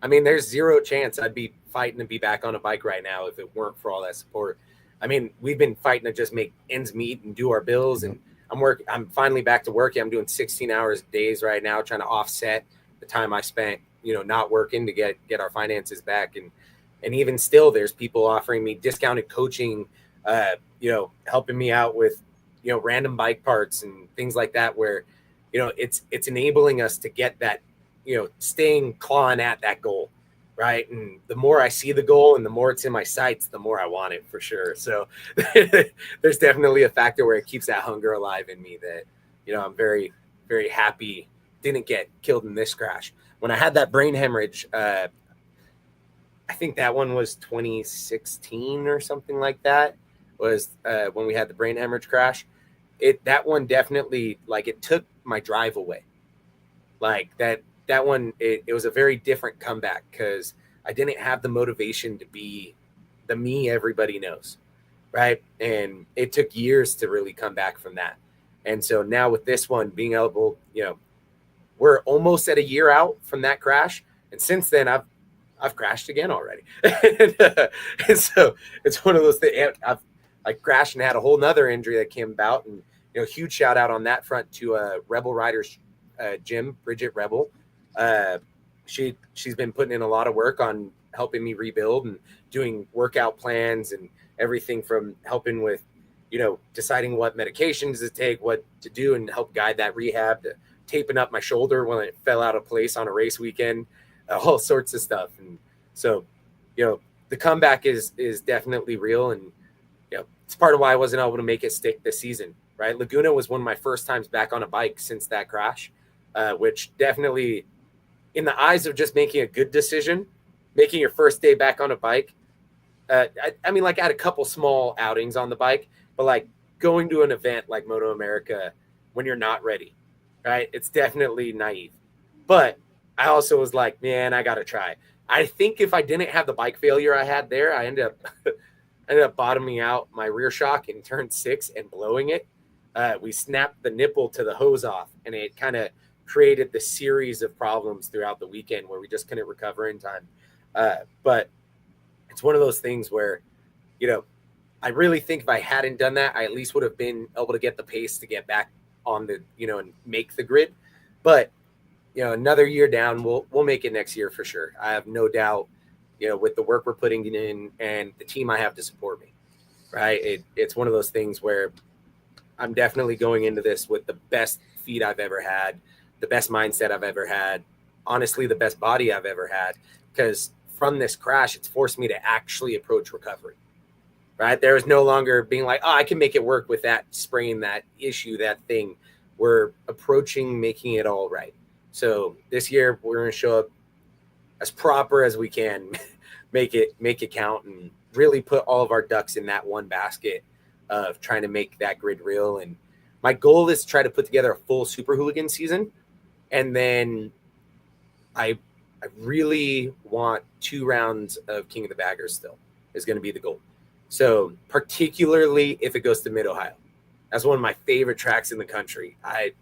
I mean, there's zero chance I'd be fighting to be back on a bike right now if it weren't for all that support. I mean, we've been fighting to just make ends meet and do our bills, and I'm finally back to working. I'm doing 16 hours days right now, trying to offset the time I spent, you know, not working to get our finances back. And even still, there's people offering me discounted coaching, you know, helping me out with, you know, random bike parts and things like that, where, you know, it's enabling us to get that, you know, clawing at that goal. Right. And the more I see the goal and the more it's in my sights, the more I want it for sure. So there's definitely a factor where it keeps that hunger alive in me that, you know, I'm very, very happy didn't get killed in this crash. When I had that brain hemorrhage, I think that one was 2016 or something like that was when we had the brain hemorrhage crash. That one definitely, like, it took my drive away. Like that one, it was a very different comeback because I didn't have the motivation to be the me everybody knows, right? And it took years to really come back from that. And so now with this one being able, you know, we're almost at a year out from that crash, and since then I've crashed again already. And so it's one of those things. I crashed and had a whole nother injury that came about, and, you know, huge shout out on that front to Rebel Riders Gym, Bridget Rebel. She's been putting in a lot of work on helping me rebuild and doing workout plans and everything from helping with, deciding what medications to take, what to do, and help guide that rehab, to taping up my shoulder when it fell out of place on a race weekend, all sorts of stuff. And so, the comeback is definitely real. And, it's part of why I wasn't able to make it stick this season, right? Laguna was one of my first times back on a bike since that crash, which definitely, in the eyes of just making a good decision, making your first day back on a bike. I mean, like I had a couple small outings on the bike, but like going to an event like Moto America when you're not ready, right? It's definitely naive. But I also was like, man, I got to try. I think if I didn't have the bike failure I had there, I ended up bottoming out my rear shock in turn 6 and blowing it. We snapped the nipple to the hose off, and it kind of created the series of problems throughout the weekend where we just couldn't recover in time. But it's one of those things where, I really think if I hadn't done that, I at least would have been able to get the pace to get back on the, and make the grid. But, another year down, we'll make it next year for sure. I have no doubt, with the work we're putting in and the team I have to support me, right? It's one of those things where I'm definitely going into this with the best feet I've ever had, the best mindset I've ever had, honestly, the best body I've ever had, because from this crash, it's forced me to actually approach recovery, right? There is no longer being like, oh, I can make it work with that sprain, that issue, that thing. We're approaching making it all right. So this year we're going to show up as proper as we can, make it count, and really put all of our ducks in that one basket of trying to make that grid real. And my goal is to try to put together a full Super Hooligan season. And then I really want 2 rounds of King of the Baggers still is going to be the goal. So particularly if it goes to Mid-Ohio. That's one of my favorite tracks in the country. I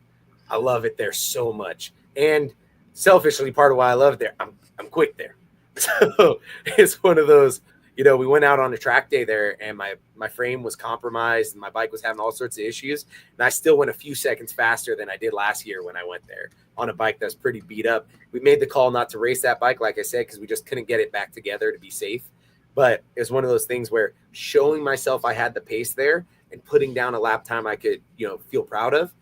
love it there so much. And selfishly, part of why I love it there, I'm quick there. So it's one of those, we went out on a track day there, and my frame was compromised and my bike was having all sorts of issues. And I still went a few seconds faster than I did last year when I went there on a bike that's pretty beat up. We made the call not to race that bike, like I said, because we just couldn't get it back together to be safe. But it was one of those things where showing myself I had the pace there and putting down a lap time I could, feel proud of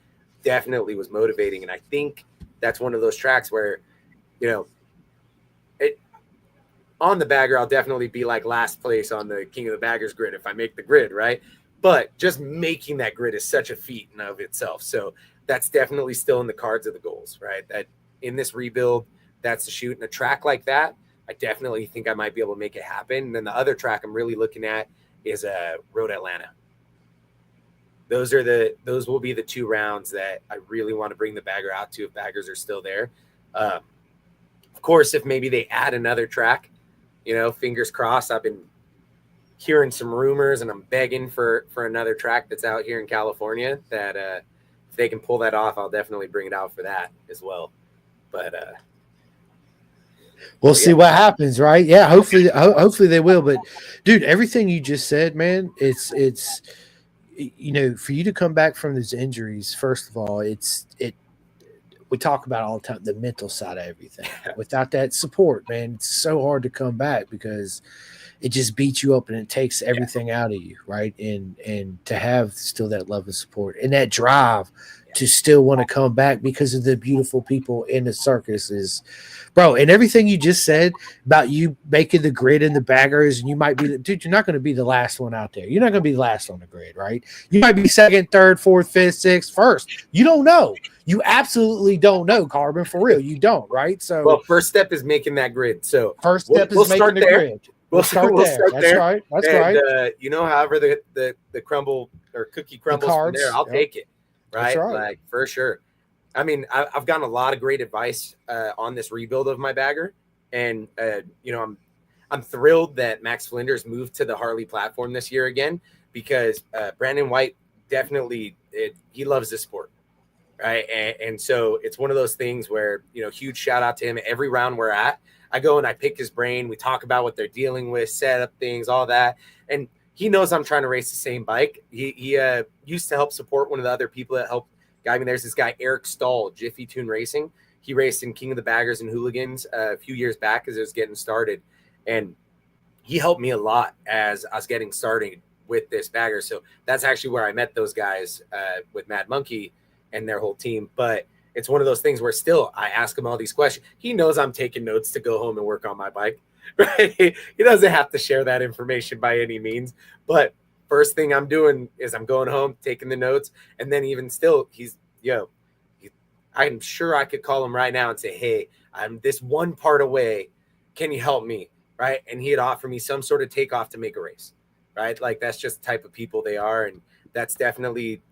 definitely was motivating. And I think that's one of those tracks where, on the bagger, I'll definitely be like last place on the King of the Baggers grid if I make the grid, right? But just making that grid is such a feat in of itself. So that's definitely still in the cards of the goals, right? That in this rebuild, that's the shoot. And a track like that, I definitely think I might be able to make it happen. And then the other track I'm really looking at is Road Atlanta. Those will be the 2 rounds that I really want to bring the bagger out to if baggers are still there. Of course, if maybe they add another track, fingers crossed. I've been hearing some rumors, and I'm begging for another track that's out here in California that if they can pull that off, I'll definitely bring it out for that as well. But we'll see what happens, right? Yeah, hopefully they will. But dude, everything you just said, man, it's for you to come back from these injuries, first of all, we talk about all the time, the mental side of everything. Without that support, man, it's so hard to come back because it just beats you up and it takes everything out of you, right? And to have still that love and support and that drive to still want to come back because of the beautiful people in the circus is, bro. And everything you just said about you making the grid and the baggers, and you might be, dude, you're not going to be the last one out there. You're not going to be the last on the grid, right? You might be second, third, fourth, fifth, sixth, first. You don't know. You absolutely don't know, Carbon, for real. You don't, right? So, well, first step is making that grid. So first step is making the grid. We'll start there. That's right. That's right. However the crumble or cookie crumbles from there, I'll take it. Right? Like for sure. I mean, I've gotten a lot of great advice on this rebuild of my bagger, and I'm thrilled that Max Flinders moved to the Harley platform this year again because Brandon White definitely he loves this sport, right? And so it's one of those things where huge shout out to him. Every round we're at, I go and I pick his brain. We talk about what they're dealing with, set up things, all that, and he knows I'm trying to race the same bike. He used to help support one of the other people that helped guide me. There's this guy, Eric Stahl, Jiffy Tune Racing. he raced in King of the Baggers and Hooligans a few years back as it was getting started. And he helped me a lot as I was getting started with this bagger. So that's actually where I met those guys with Mad Monkey and their whole team. But it's one of those things where still I ask him all these questions. He knows I'm taking notes to go home and work on my bike, right? He doesn't have to share that information by any means. But first thing I'm doing is I'm going home, taking the notes. And then even still, I'm sure I could call him right now and say, hey, I'm this one part away. Can you help me? Right. And he'd offer me some sort of takeoff to make a race. Right. Like that's just the type of people they are. And that's definitely,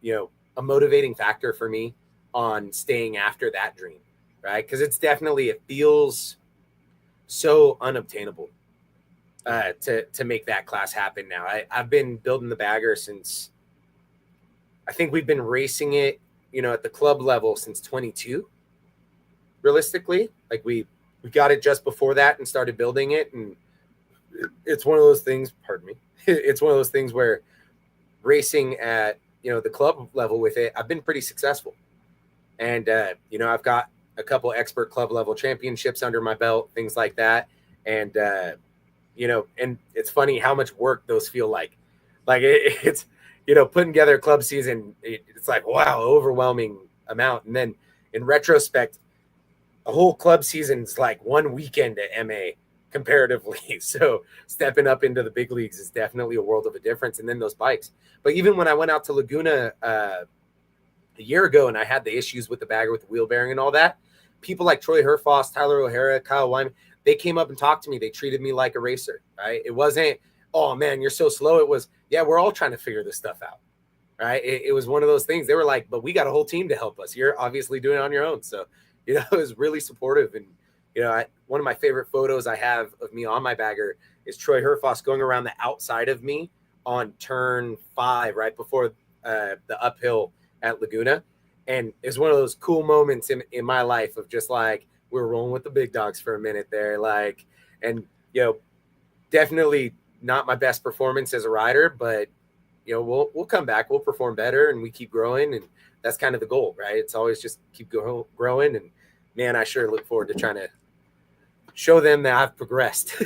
a motivating factor for me on staying after that dream. Right. Because it feels so unobtainable to make that class happen now. I've been building the bagger since I think we've been racing it, at the club level since 22. Realistically, like we got it just before that and started building it. And it's one of those things, pardon me. It's one of those things where racing at, the club level with it, I've been pretty successful. And, I've got a couple expert club level championships under my belt, things like that. And, and it's funny how much work those feel like. Like it's, putting together a club season, it's like, wow, overwhelming amount. And then in retrospect, a whole club season's like one weekend at MA comparatively. So stepping up into the big leagues is definitely a world of a difference. And then those bikes. But even when I went out to Laguna a year ago and I had the issues with the bagger, with the wheel bearing and all that, people like Troy Herfoss, Tyler O'Hara, Kyle Wyman, they came up and talked to me. They treated me like a racer, right? It wasn't, oh man, you're so slow. It was, yeah, we're all trying to figure this stuff out, right? It was one of those things. They were like, but we got a whole team to help us. You're obviously doing it on your own. So, it was really supportive. And, one of my favorite photos I have of me on my bagger is Troy Herfoss going around the outside of me on turn 5, right before the uphill at Laguna. And it's one of those cool moments in my life of just like, we're rolling with the big dogs for a minute there. Like, and, definitely not my best performance as a rider, but, we'll come back, we'll perform better and we keep growing. And that's kind of the goal, right? It's always just keep growing. And man, I sure look forward to trying to show them that I've progressed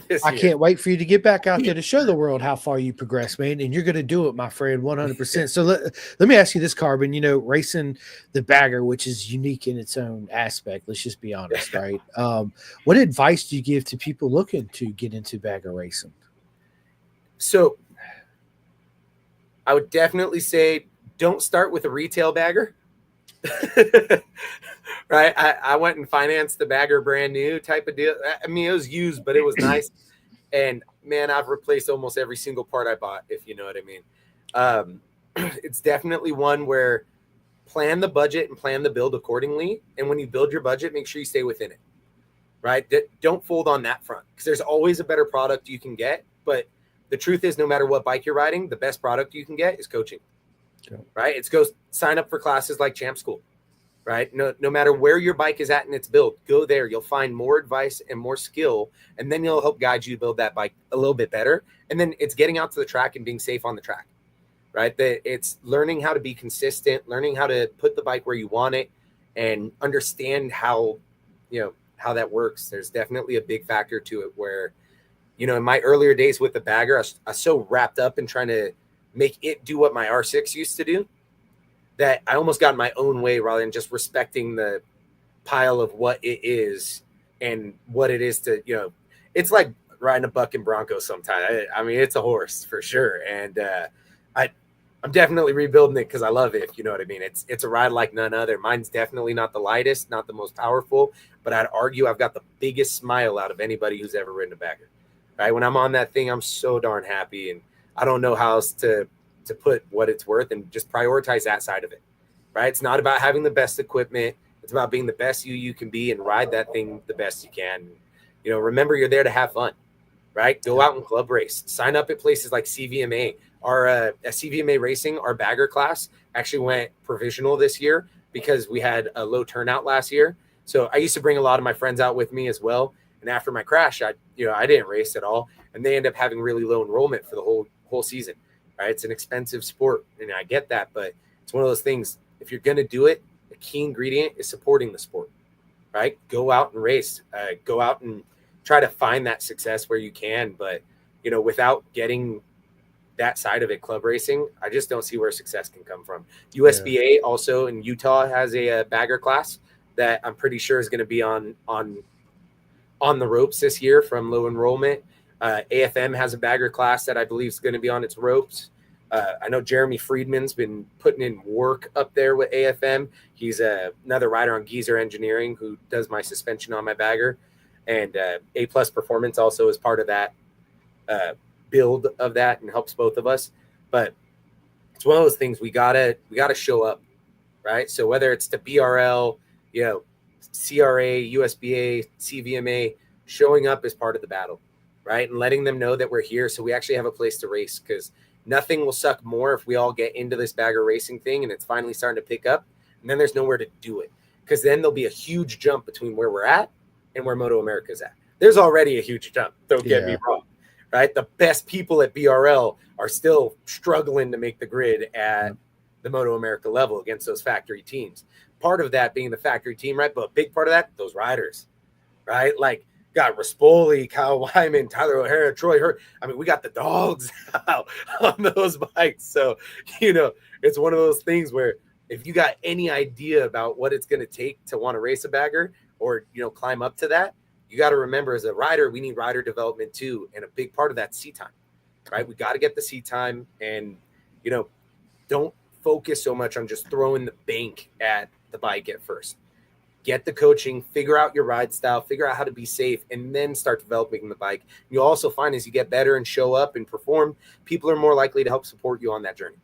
this I year. can't wait for you to get back out there to show the world how far you progress, man. And you're going to do it, my friend, 100%. So let me ask you this, Carbon, racing the bagger, which is unique in its own aspect. Let's just be honest, right? What advice do you give to people looking to get into bagger racing? So I would definitely say, don't start with a retail bagger. Right. I went and financed the bagger brand new type of deal. I mean, it was used, but it was nice. And man, I've replaced almost every single part I bought, if you know what I mean. It's definitely one where plan the budget and plan the build accordingly. And when you build your budget, make sure you stay within it. Right. Don't fold on that front because there's always a better product you can get. But the truth is, no matter what bike you're riding, the best product you can get is coaching. Right. It's go sign up for classes like Champ School. Right. No matter where your bike is at in its build, go there. You'll find more advice and more skill, and then you'll help guide you to build that bike a little bit better. And then it's getting out to the track and being safe on the track. Right. It's learning how to be consistent, learning how to put the bike where you want it and understand how that works. There's definitely a big factor to it where, in my earlier days with the bagger, I was so wrapped up in trying to make it do what my R6 used to do that I almost got in my own way rather than just respecting the pile of what it is and what it is to, it's like riding a bucking bronco sometimes. I mean, it's a horse for sure. And I'm definitely rebuilding it because I love it, if you know what I mean. It's a ride like none other. Mine's definitely not the lightest, not the most powerful, but I'd argue I've got the biggest smile out of anybody who's ever ridden a bagger. Right? When I'm on that thing, I'm so darn happy, and I don't know how else to put what it's worth and just prioritize that side of it. Right? It's not about having the best equipment. It's about being the best you can be and ride that thing the best you can. Remember, you're there to have fun. Right? Go out and club race. Sign up at places like CVMA. Our CVMA Racing, our bagger class, actually went provisional this year because we had a low turnout last year. So I used to bring a lot of my friends out with me as well. And after my crash, I didn't race at all. And they end up having really low enrollment for the whole season. Right? It's an expensive sport, and I get that. But it's one of those things, if you're going to do it, the key ingredient is supporting the sport. right? Go out and race, go out and try to find that success where you can. But, you know, without getting that side of it, club racing, I just don't see where success can come from. USBA also in Utah has a bagger class that I'm pretty sure is going to be on the ropes this year from low enrollment. AFM has a bagger class that I believe is going to be on its ropes. I know Jeremy Friedman's been putting in work up there with AFM. He's another rider on Geezer Engineering who does my suspension on my bagger. And A Plus Performance also is part of that build of that and helps both of us. But it's one of those things we gotta show up, right? So whether it's to BRL, you know, CRA, USBA, CVMA, showing up is part of the battle, right? And letting them know that we're here so we actually have a place to race, because nothing will suck more if we all get into this bagger racing thing and it's finally starting to pick up, and then there's nowhere to do it, because then there'll be a huge jump between where we're at and where Moto America's at. There's already a huge jump, don't get me wrong, right? The best people at BRL are still struggling to make the grid at the Moto America level against those factory teams. Part of that being the factory team, right? But a big part of that, those riders, right? Like, got Rispoli, Kyle Wyman, Tyler O'Hara, Troy Hurt. I mean, we got the dogs out on those bikes. So, you know, it's one of those things where if you got any idea about what it's going to take to want to race a bagger or, you know, climb up to that, you got to remember as a rider, we need rider development too. And a big part of that's seat time, right? We got to get the seat time, and, you know, don't focus so much on just throwing the bank at the bike at first. Get the coaching, figure out your ride style, figure out how to be safe, and then start developing the bike. You'll also find as you get better and show up and perform, people are more likely to help support you on that journey,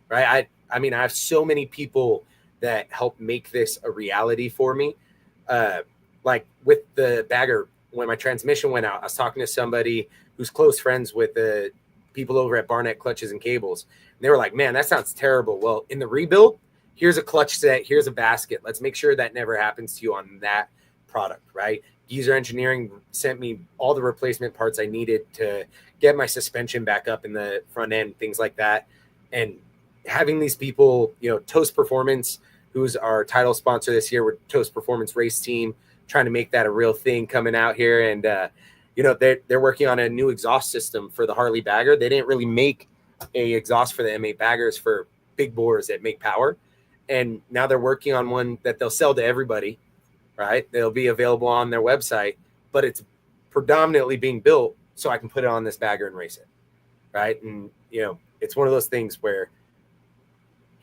right? I mean, I have so many people that help make this a reality for me. Like with the bagger, when my transmission went out, I was talking to somebody who's close friends with the people over at Barnett Clutches and Cables. And they were like, man, that sounds terrible. Well, in the rebuild, here's a clutch set, here's a basket. Let's make sure that never happens to you on that product, right? Geezer Engineering sent me all the replacement parts I needed to get my suspension back up in the front end, things like that. And having these people, you know, Toast Performance, who's our title sponsor this year, with Toast Performance Race Team, trying to make that a real thing coming out here. And, you know, they're working on a new exhaust system for the Harley bagger. They didn't really make a exhaust for the M8 baggers for big bores that make power. And now they're working on one that they'll sell to everybody, right? They'll be available on their website, but it's predominantly being built so I can put it on this bagger and race it, right? And, you know, it's one of those things where,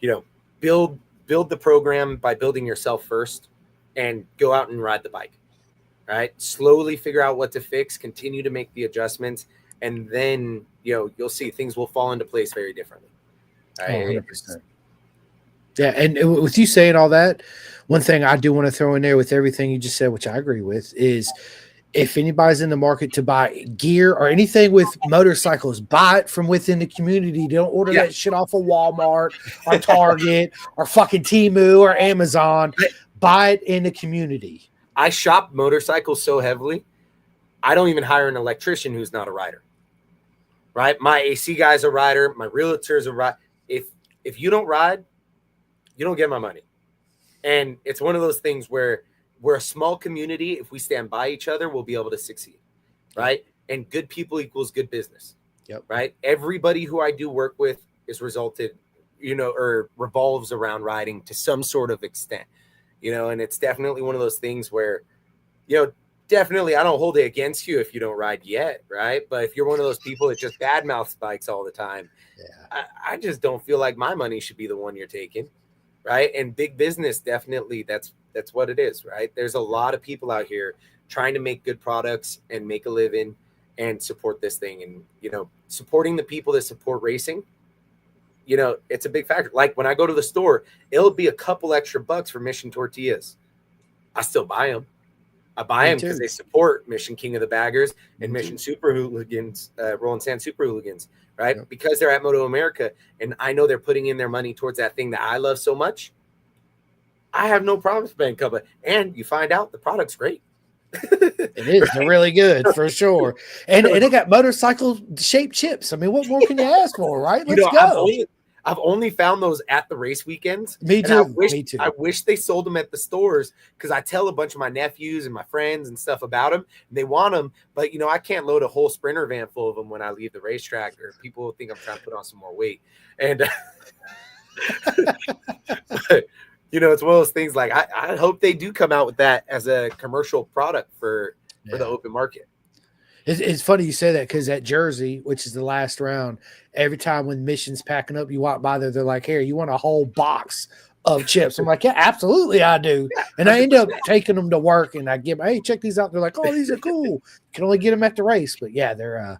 you know, build the program by building yourself first and go out and ride the bike, right? Slowly figure out what to fix, continue to make the adjustments, and then, you know, you'll see things will fall into place very differently. Right? 100%. Yeah, and with you saying all that, one thing I do want to throw in there with everything you just said, which I agree with, is if anybody's in the market to buy gear or anything with motorcycles, buy it from within the community. Don't order that shit off of Walmart or Target or fucking Temu or Amazon. Buy it in the community. I shop motorcycles so heavily, I don't even hire an electrician who's not a rider, right? My AC guy's a rider. My realtor's a rider. If you don't ride, you don't get my money. And it's one of those things where we're a small community. If we stand by each other, we'll be able to succeed, right? And good people equals good business, right? Everybody who I do work with is resulted, you know, or revolves around riding to some sort of extent, you know, and it's definitely one of those things where, you know, definitely I don't hold it against you if you don't ride yet, right? But if you're one of those people that just badmouths bikes all the time, I just don't feel like my money should be the one you're taking, right? And big business, definitely that's what it is, right? There's a lot of people out here trying to make good products and make a living and support this thing. And, you know, supporting the people that support racing, you know, it's a big factor. Like when I go to the store, it'll be a couple extra bucks for Mission tortillas. I still buy them. I buy them because they support Mission King of the Baggers and Mission Super Hooligans, Roland Sand Super Hooligans, right? Yep. Because they're at Moto America and I know they're putting in their money towards that thing that I love so much. I have no problem spending a couple. And you find out the product's great. It is. They're really good for sure. And they got motorcycle shaped chips. I mean, what more can you ask for, right? Let's go. I've only found those at the race weekends. Me And too. Me too. I wish they sold them at the stores because I tell a bunch of my nephews and my friends and stuff about them. And they want them, but I can't load a whole Sprinter van full of them when I leave the racetrack, or people will think I'm trying to put on some more weight. And but, it's one of those things. Like I hope they do come out with that as a commercial product for the open market. It's funny you say that because at Jersey, which is the last round, every time when Mission's packing up, you walk by there, they're like, "Here, you want a whole box of chips?" I'm like, "Yeah, absolutely, I do." Yeah, and I end up taking them to work, and I give them, "Hey, check these out." They're like, "Oh, these are cool." Can only get them at the race, but yeah, they're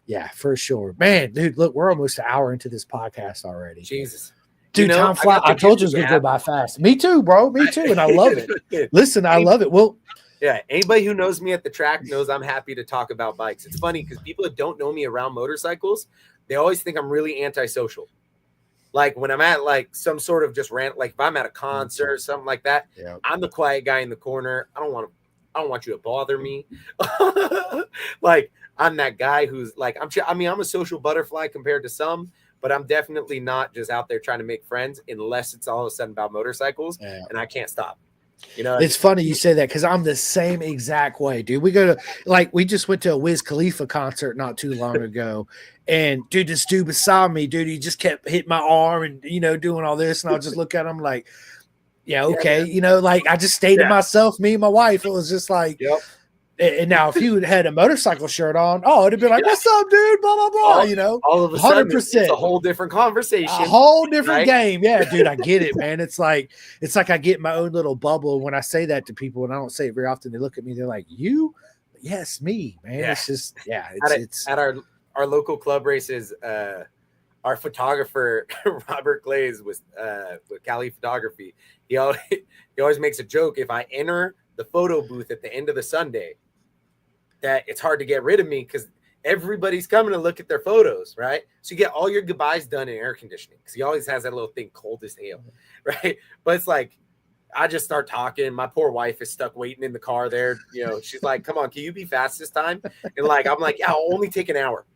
yeah, for sure, man, dude. Look, we're almost an hour into this podcast already. Jesus. Dude, time flies. I told you it was going to go by fast. Me too, bro. Me too. And I love it. Listen, I love it. Well, yeah, anybody who knows me at the track knows I'm happy to talk about bikes. It's funny because people that don't know me around motorcycles, they always think I'm really antisocial. Like when I'm at like some sort of just rant, like if I'm at a concert or something like that, I'm the quiet guy in the corner. I don't want you to bother me. Like I'm that guy who's like, I'm a social butterfly compared to some, but I'm definitely not just out there trying to make friends unless it's all of a sudden about motorcycles and I can't stop. It's funny you say that because I'm the same exact way, dude. We just went to a Wiz Khalifa concert not too long ago, and dude, this dude beside me, dude, he just kept hitting my arm and doing all this, and I'll just look at him like, yeah, okay, like I just stayed to myself, me and my wife. It was just like, and now if you had a motorcycle shirt on, it'd be like, what's up, dude? Blah blah blah. All of a sudden, 100%, it's a whole different conversation, a whole different game. Yeah, dude, I get it, man. It's like I get my own little bubble when I say that to people, and I don't say it very often. They look at me, they're like, "You?" Yes, me, man. Yeah. It's just, it's at our local club races. Our photographer Robert Glaze with Cali Photography. He always makes a joke if I enter the photo booth at the end of the Sunday, that it's hard to get rid of me because everybody's coming to look at their photos, right? So you get all your goodbyes done in air conditioning because he always has that little thing cold as hell, right? But it's like I just start talking. My poor wife is stuck waiting in the car there. She's like, "Come on, can you be fast this time?" And like I'm like, "Yeah, I'll only take an hour."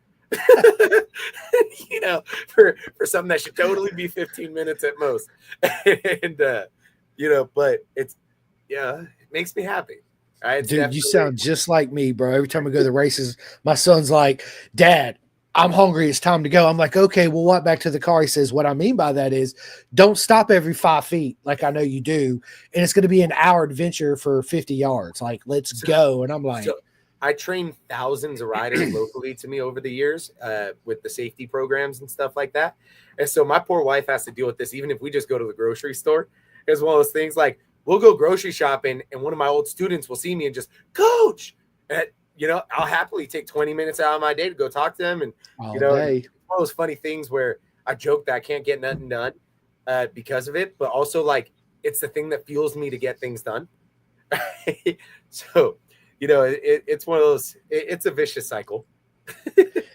For something that should totally be 15 minutes at most. And but it's it makes me happy. Right? Dude, you sound just like me, bro. Every time I go to the races, my son's like, "Dad, I'm hungry. It's time to go." I'm like, "Okay, we'll walk back to the car." He says, "What I mean by that is don't stop every 5 feet like I know you do. And it's going to be an hour adventure for 50 yards. Like, let's go." And I'm like, I trained thousands of riders locally to me over the years with the safety programs and stuff like that. And so my poor wife has to deal with this, even if we just go to the grocery store. It's one of those things like we'll go grocery shopping and one of my old students will see me and just, "Coach," and I'll happily take 20 minutes out of my day to go talk to them. And it's one of those funny things where I joke that I can't get nothing done because of it, but also like it's the thing that fuels me to get things done. So it's one of those. It's a vicious cycle.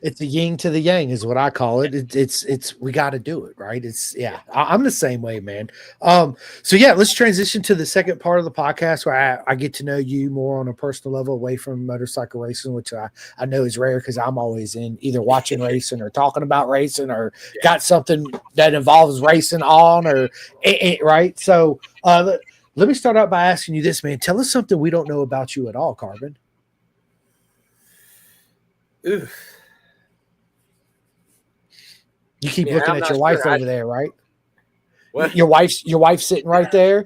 It's a yin to the yang is what I call it. It's we got to do it, right? I'm the same way, man. So yeah, let's transition to the second part of the podcast where I get to know you more on a personal level away from motorcycle racing, which I know is rare because I'm always in either watching racing or talking about racing or got something that involves racing on or right. So let me start out by asking you this, man. Tell us something we don't know about you at all, Carbon. Ooh. You keep looking at your wife over there, right? What? Your wife's sitting right there.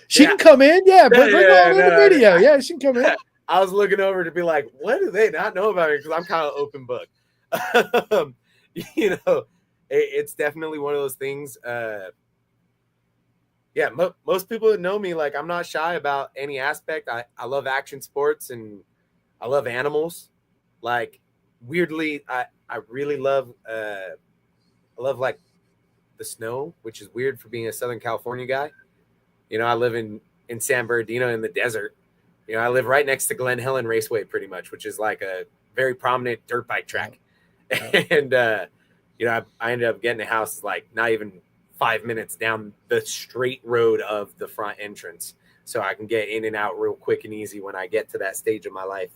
She can come in. Yeah, bring her on in the video. Yeah, she can come in. I was looking over to be like, what do they not know about me? Because I'm kind of open book. It's definitely one of those things. Most people that know me, like I'm not shy about any aspect. I love action sports and I love animals. Like weirdly, I really love I love like the snow, which is weird for being a Southern California guy. I live in San Bernardino in the desert. I live right next to Glen Helen Raceway pretty much, which is like a very prominent dirt bike track. And I ended up getting a house like not even 5 minutes down the straight road of the front entrance. So I can get in and out real quick and easy when I get to that stage of my life.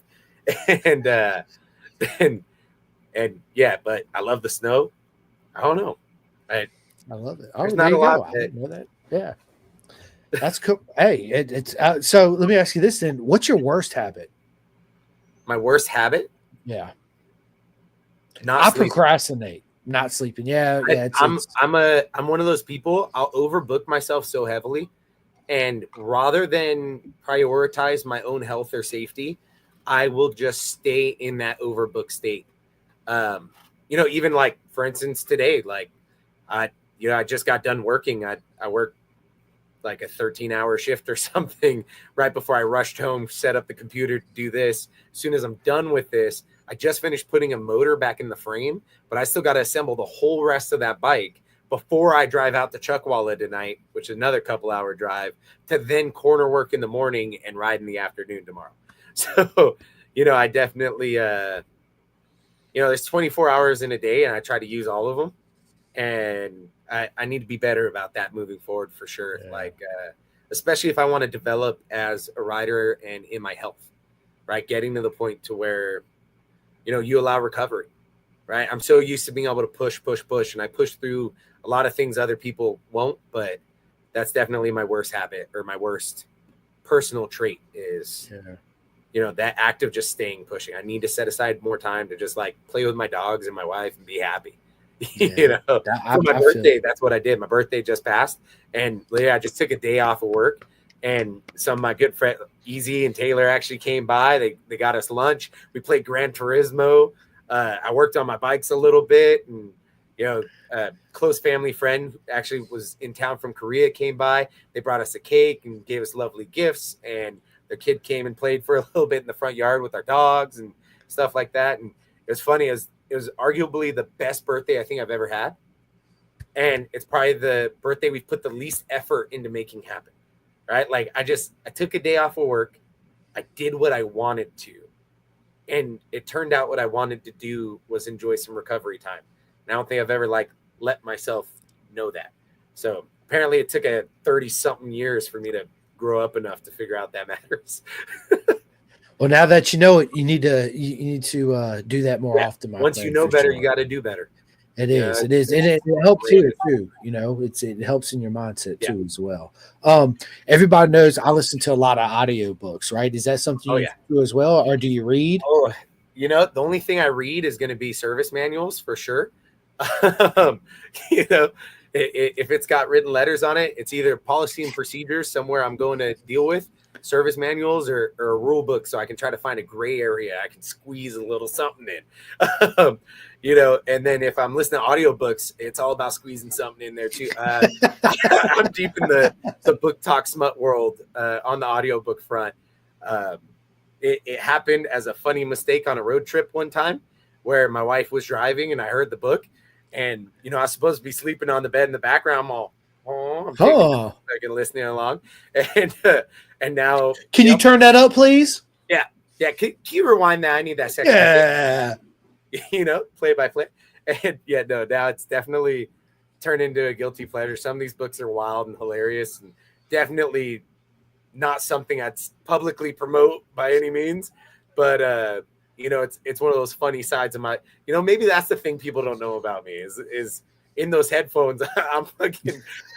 And yeah, but I love the snow. I don't know. I love it. Oh, There's there not a you lot go. I that didn't know that. Yeah, that's cool. Hey, it's so. Let me ask you this then: what's your worst habit? my worst habit, Yeah, not I sleeping. procrastinate, not sleeping. Yeah, I, yeah. I'm It's I'm a I'm one of those people. I'll overbook myself so heavily, and rather than prioritize my own health or safety, I will just stay in that overbook state. Um, even like for instance today, like I I just got done working. I worked like a 13-hour shift or something right before I rushed home, set up the computer to do this. As soon as I'm done with this, I just finished putting a motor back in the frame, but I still got to assemble the whole rest of that bike before I drive out to Chuckwalla tonight, which is another couple hour drive, to then corner work in the morning and ride in the afternoon tomorrow. So, I definitely, there's 24 hours in a day and I try to use all of them. And I need to be better about that moving forward for sure. yeah, Like, especially if I want to develop as a rider and in my health, right? Getting to the point to where, you allow recovery, right? I'm so used to being able to push, and I push through a lot of things other people won't, but that's definitely my worst habit or my worst personal trait is, yeah. that act of just staying pushing. I need to set aside more time to just like play with my dogs and my wife and be happy. Yeah. For my I feel birthday, you. that's what I did. My birthday just passed, and I just took a day off of work. And some of my good friends, Easy and Taylor, actually came by. They got us lunch. We played Gran Turismo. I worked on my bikes a little bit, and a close family friend actually was in town from Korea, came by. They brought us a cake and gave us lovely gifts. And their kid came and played for a little bit in the front yard with our dogs and stuff like that. And it was funny, it was arguably the best birthday I think I've ever had. And it's probably the birthday we've put the least effort into making happen. Right? Like I took a day off of work. I did what I wanted to. And it turned out what I wanted to do was enjoy some recovery time. And I don't think I've ever let myself know that. So apparently it took a 30 something years for me to grow up enough to figure out that matters. Well, now that you know it, you need to do that more Yeah. often, my Once you friend, know for better, you sure. got to do better. It is, and it helps Great. here too. It helps in your mindset Yeah. too as well. Everybody knows I listen to a lot of audiobooks, right? Is that something Oh you yeah. do as well, or do you read? Oh, the only thing I read is going to be service manuals for sure. You know, if it's got written letters on it, it's either policy and procedures somewhere I'm going to deal with, service manuals, or a rule book, so I can try to find a gray area I can squeeze a little something in. And then if I'm listening to audiobooks, it's all about squeezing something in there too. I'm deep in the book talk smut world on the audiobook front. It happened as a funny mistake on a road trip one time where my wife was driving and I heard the book, and I was supposed to be sleeping on the bed in the background. I'm taking Oh, and listening along, and and now can you turn that up, please? yeah. Can you rewind that? I need that second. Yeah. Play by play, and yeah, no, now it's definitely turned into a guilty pleasure. Some of these books are wild and hilarious, and definitely not something I'd publicly promote by any means, but it's one of those funny sides of my, maybe that's the thing people don't know about me is in those headphones.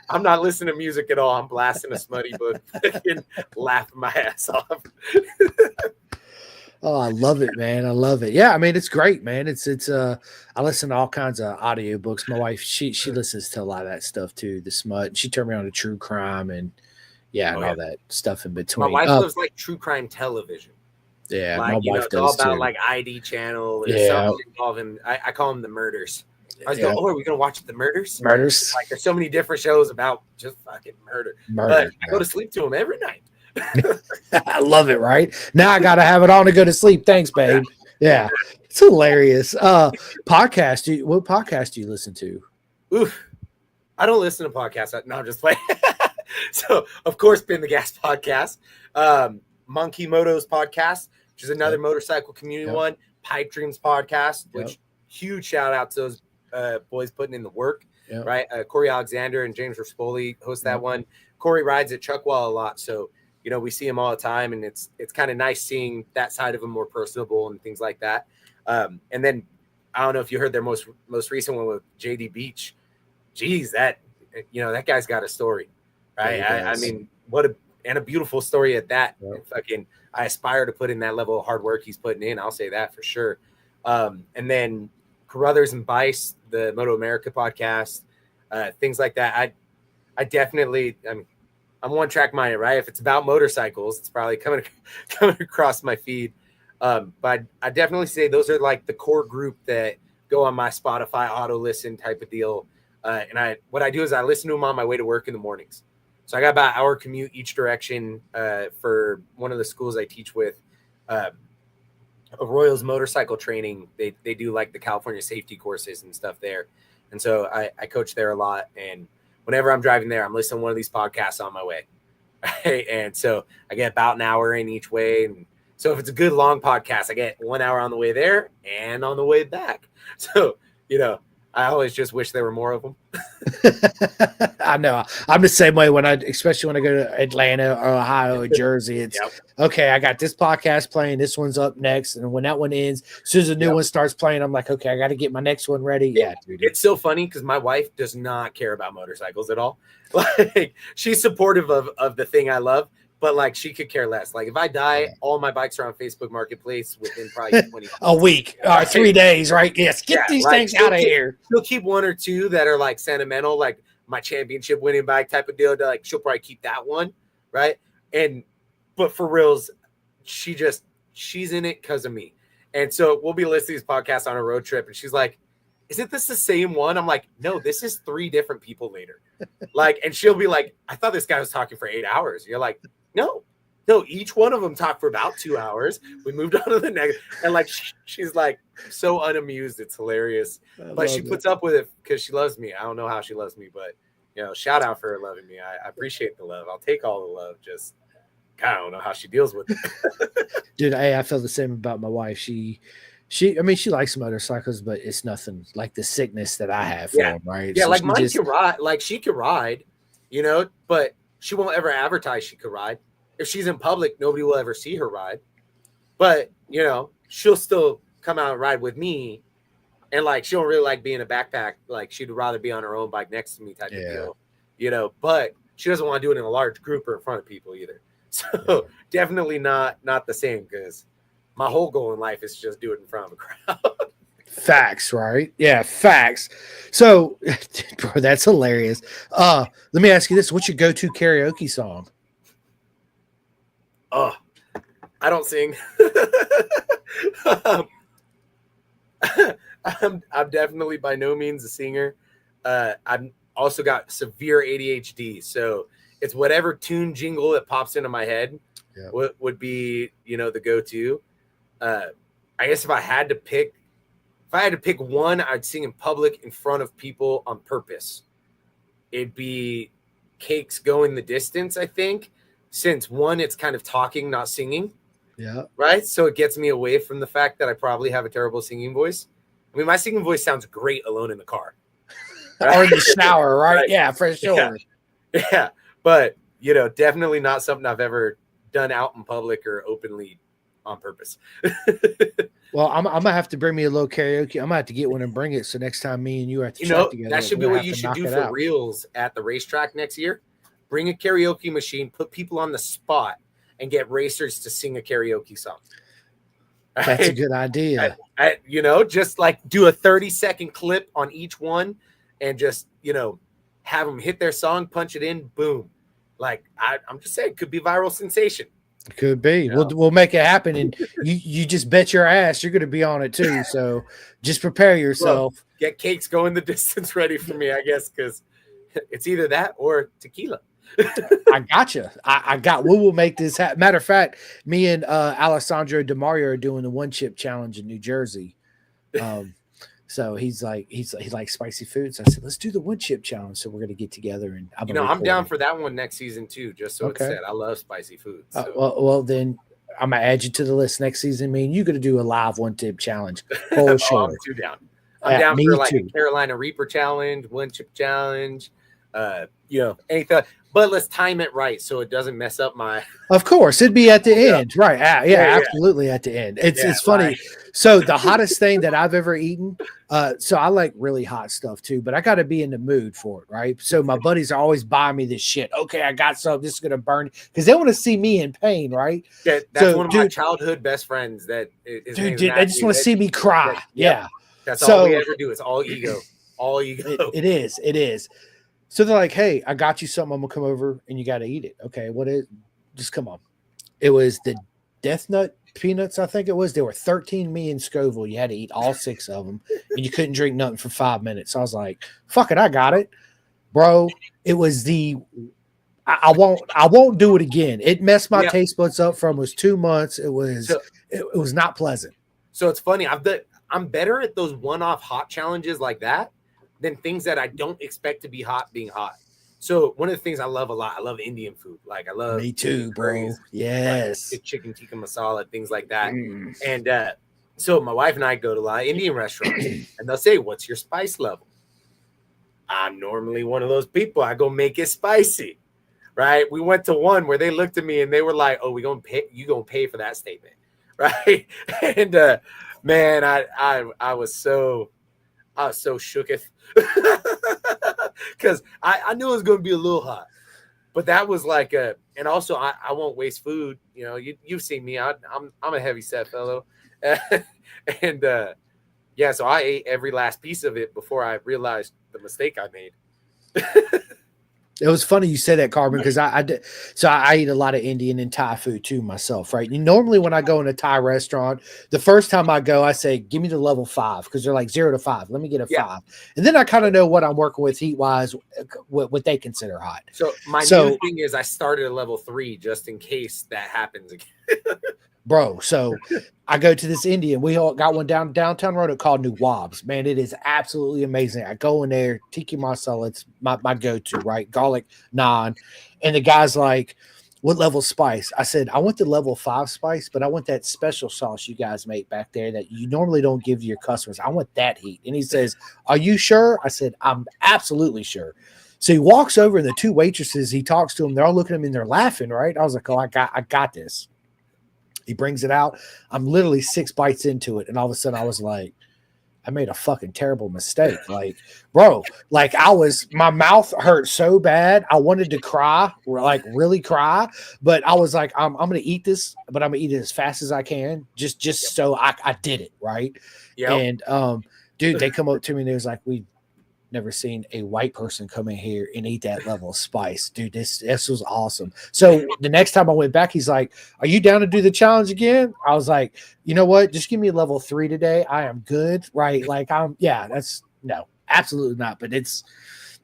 I'm not listening to music at all. I'm blasting a smutty book and laughing my ass off. Oh, I love it, man. I love it. Yeah, I mean, it's great, man. I listen to all kinds of audiobooks. My wife, she listens to a lot of that stuff too, the smut. She turned me on to true crime and Oh, and yeah. all that stuff in My between. wife loves like true crime television. Yeah, my Like, wife it's all does about too. like ID channel or Yeah, something involving, I call them the murders. I was yeah. going, are we going to watch the murders? Murders, Like, there's so many different shows about just fucking murder. But I go to sleep to them every night. I love it, right? Now I gotta have it on to go to sleep. Thanks, babe. Yeah. It's hilarious. What podcast do you listen to? Oof. I don't listen to podcasts. No, I'm just playing. So, of course, Been the Gas podcast, Monkey Moto's podcast, which is another motorcycle community one, Pipe Dreams podcast, which huge shout out to those boys putting in the work, right? Corey Alexander and James Rispoli host that one. Corey rides at Chuckwall a lot, so we see him all the time, and it's kind of nice seeing that side of him more personable and things like that. And then I don't know if you heard their most recent one with JD Beach. geez, that guy's got a story, right? Yeah, I mean, a beautiful story at that. Yep. Fucking, I aspire to put in that level of hard work he's putting in. I'll say that for sure. And then Carruthers and Bice, the Moto America podcast, things like that. I definitely, I'm one track minded, right? If it's about motorcycles, it's probably coming across my feed. But I definitely say those are like the core group that go on my Spotify auto listen type of deal. And what I do is I listen to them on my way to work in the mornings. So I got about an hour commute each direction for one of the schools I teach with. Royals motorcycle training. They do like the California safety courses and stuff there. And so I coach there a lot. And whenever I'm driving there, I'm listening to one of these podcasts on my way. Right? And so I get about an hour in each way. And so if it's a good long podcast, I get 1 hour on the way there and on the way back. So, I always just wish there were more of them. I know. I'm the same way especially when I go to Atlanta or Ohio or Jersey. It's okay. I got this podcast playing. This one's up next. And when that one ends, as soon as a new one starts playing, I'm like, okay, I got to get my next one ready. Yeah, dude. It's so funny because my wife does not care about motorcycles at all. Like, she's supportive of the thing I love, but like she could care less. Like if I die, all my bikes are on Facebook Marketplace within probably 20 a week, 3 days, right? Yes, get these things out of here. She'll keep 1 or 2 that are like sentimental, like my championship winning bike type of deal. Like she'll probably keep that one, right? But for reals, she's in it because of me. And so we'll be listening to these podcasts on a road trip, and she's like, "Isn't this the same one?" I'm like, "No, this is 3 different people later." Like, and she'll be like, "I thought this guy was talking for 8 hours." You're like, No, each one of them talked for about 2 hours. We moved on to the next. And like, she's like so unamused. It's hilarious. But she puts up with it because she loves me. I don't know how she loves me, but shout out for her loving me. I appreciate the love. I'll take all the love. Just, I don't know how she deals with it. Dude, I feel the same about my wife. She likes motorcycles, but it's nothing like the sickness that I have for them, right? Yeah, so like mine can ride. Like she can ride, but she won't ever advertise she could ride. If she's in public, nobody will ever see her ride. But, she'll still come out and ride with me. And, like, she don't really like being a backpack. Like, she'd rather be on her own bike next to me type of deal. But she doesn't want to do it in a large group or in front of people either. So, definitely not the same because my whole goal in life is just do it in front of a crowd. Facts, right? Yeah, facts. So, bro, that's hilarious. Let me ask you this: what's your go-to karaoke song? Oh, I don't sing. I'm definitely by no means a singer. I've also got severe ADHD, so it's whatever tune jingle that pops into my head would be, the go-to. I guess if I had to pick one, I'd sing in public in front of people on purpose. It'd be Cakes Going the Distance, I think, since one, it's kind of talking, not singing. Yeah. Right? So it gets me away from the fact that I probably have a terrible singing voice. I mean, my singing voice sounds great alone in the car. Right? Or in the shower, right? Yeah, for sure. Yeah. But, definitely not something I've ever done out in public or openly on purpose. Well, I'm gonna have to bring me a little karaoke. I'm gonna have to get one and bring it. So next time me and you are at the track together, that should be what you should do for reels at the racetrack next year. Bring a karaoke machine, put people on the spot, and get racers to sing a karaoke song. That's a good idea. Just like do a 30-second clip on each one, and just have them hit their song, punch it in, boom. Like I'm just saying, it could be viral sensation. Could be. We'll make it happen, and you just bet your ass you're going to be on it too. So just prepare yourself. Well, get Cakes Going the Distance ready for me, I guess, because it's either that or tequila. I gotcha. We will make this happen. Matter of fact, me and Alessandro DeMario are doing the 1-chip challenge in New Jersey. So he likes spicy food. So I said, let's do the 1-chip challenge. So we're gonna get together and I'm down for that one next season too. Just so it's said, I love spicy food. So. Well, then I'm gonna add you to the list next season. Me and you gonna do a live 1-chip challenge. For sure. I'm too down. I'm down for like a Carolina Reaper challenge, 1-chip challenge. Anything. but let's time it right so it doesn't mess up my. Of course, it'd be at the Yeah. end, right? Yeah. Absolutely at the end. It's Yeah, funny. right. So the hottest thing that I've ever eaten. So I like really hot stuff too, but I got to be in the mood for it, right? So my buddies are always buying me this shit. Okay, I got some. This is gonna burn because they want to see me in pain, right? Yeah, that's one of my childhood best friends. That his name's Dude, they just want to see me cry. Yeah, that's all we ever do. It's all ego, all ego. It is. So they're like, "Hey, I got you something. I'm gonna come over and you got to eat it." Okay, what is? Just come on. It was the Death Nut peanuts, I think it was. There were 13 me and Scoville. You had to eat all 6 of them, and you couldn't drink nothing for 5 minutes. So I was like, "Fuck it, I got it, bro." It was the I won't do it again. It messed my taste buds up for almost 2 months. It was it was not pleasant. So it's funny. I'm better at those one-off hot challenges like that than things that I don't expect to be hot being hot. So one of the things I love a lot, I love Indian food. Like I love me too, bro. Yes, like chicken tikka masala, things like that. And so my wife and I go to a lot of Indian restaurants, and they'll say, "What's your spice level?" I'm normally one of those people. I go make it spicy, right? We went to one where they looked at me and they were like, "Oh, you gonna pay for that statement," right? And man, I was so shooketh because I knew it was going to be a little hot, but that was like and also I won't waste food. You know, you've seen me. I'm a heavy set fellow, and yeah, so I ate every last piece of it before I realized the mistake I made. It was funny you said that, Carbon, because I eat a lot of Indian and Thai food too myself, right? And normally when I go in a Thai restaurant, the first time I go, I say, "Give me the level 5," because they're like 0 to 5. Let me get a 5, and then I kind of know what I'm working with heat wise, what they consider hot. So my new thing is I started a level 3 just in case that happens again. Bro, so I go to this Indian. We all got one downtown road called Nawab's. Man, it is absolutely amazing. I go in there, tiki masala, it's my go-to, right? Garlic naan. And the guy's like, "What level spice?" I said, "I want the level 5 spice, but I want that special sauce you guys make back there that you normally don't give to your customers. I want that heat." And he says, "Are you sure?" I said, "I'm absolutely sure." So he walks over and the 2 waitresses, he talks to them. They're all looking at him and they're laughing, right? I was like, "Oh, I got this." He brings it out. I'm literally 6 bites into it. And all of a sudden I was like, I made a fucking terrible mistake. Like, bro, like my mouth hurt so bad. I wanted to cry, like really cry. But I was like, I'm going to eat this, but I'm going to eat it as fast as I can. Just so I did it. Right. Yeah. And, dude, they come up to me and they was like, "We've never seen a white person come in here and eat that level of spice." Dude, this was awesome. So the next time I went back, he's like, "Are you down to do the challenge again?" I was like, "You know what? Just give me a level 3 today. I am good." Right. Like no, absolutely not. But it's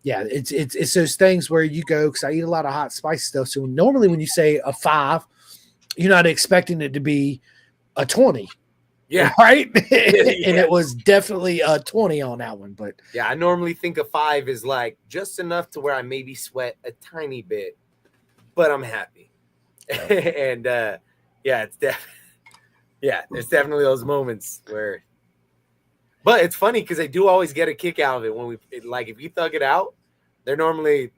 those things where you go, because I eat a lot of hot spice stuff. So normally when you say a 5, you're not expecting it to be a 20. Yeah. Right. And it was definitely a 20 on that one. But yeah, I normally think a 5 is like just enough to where I maybe sweat a tiny bit, but I'm happy. And it's definitely those moments where, but it's funny because they do always get a kick out of it when if you thug it out, they're normally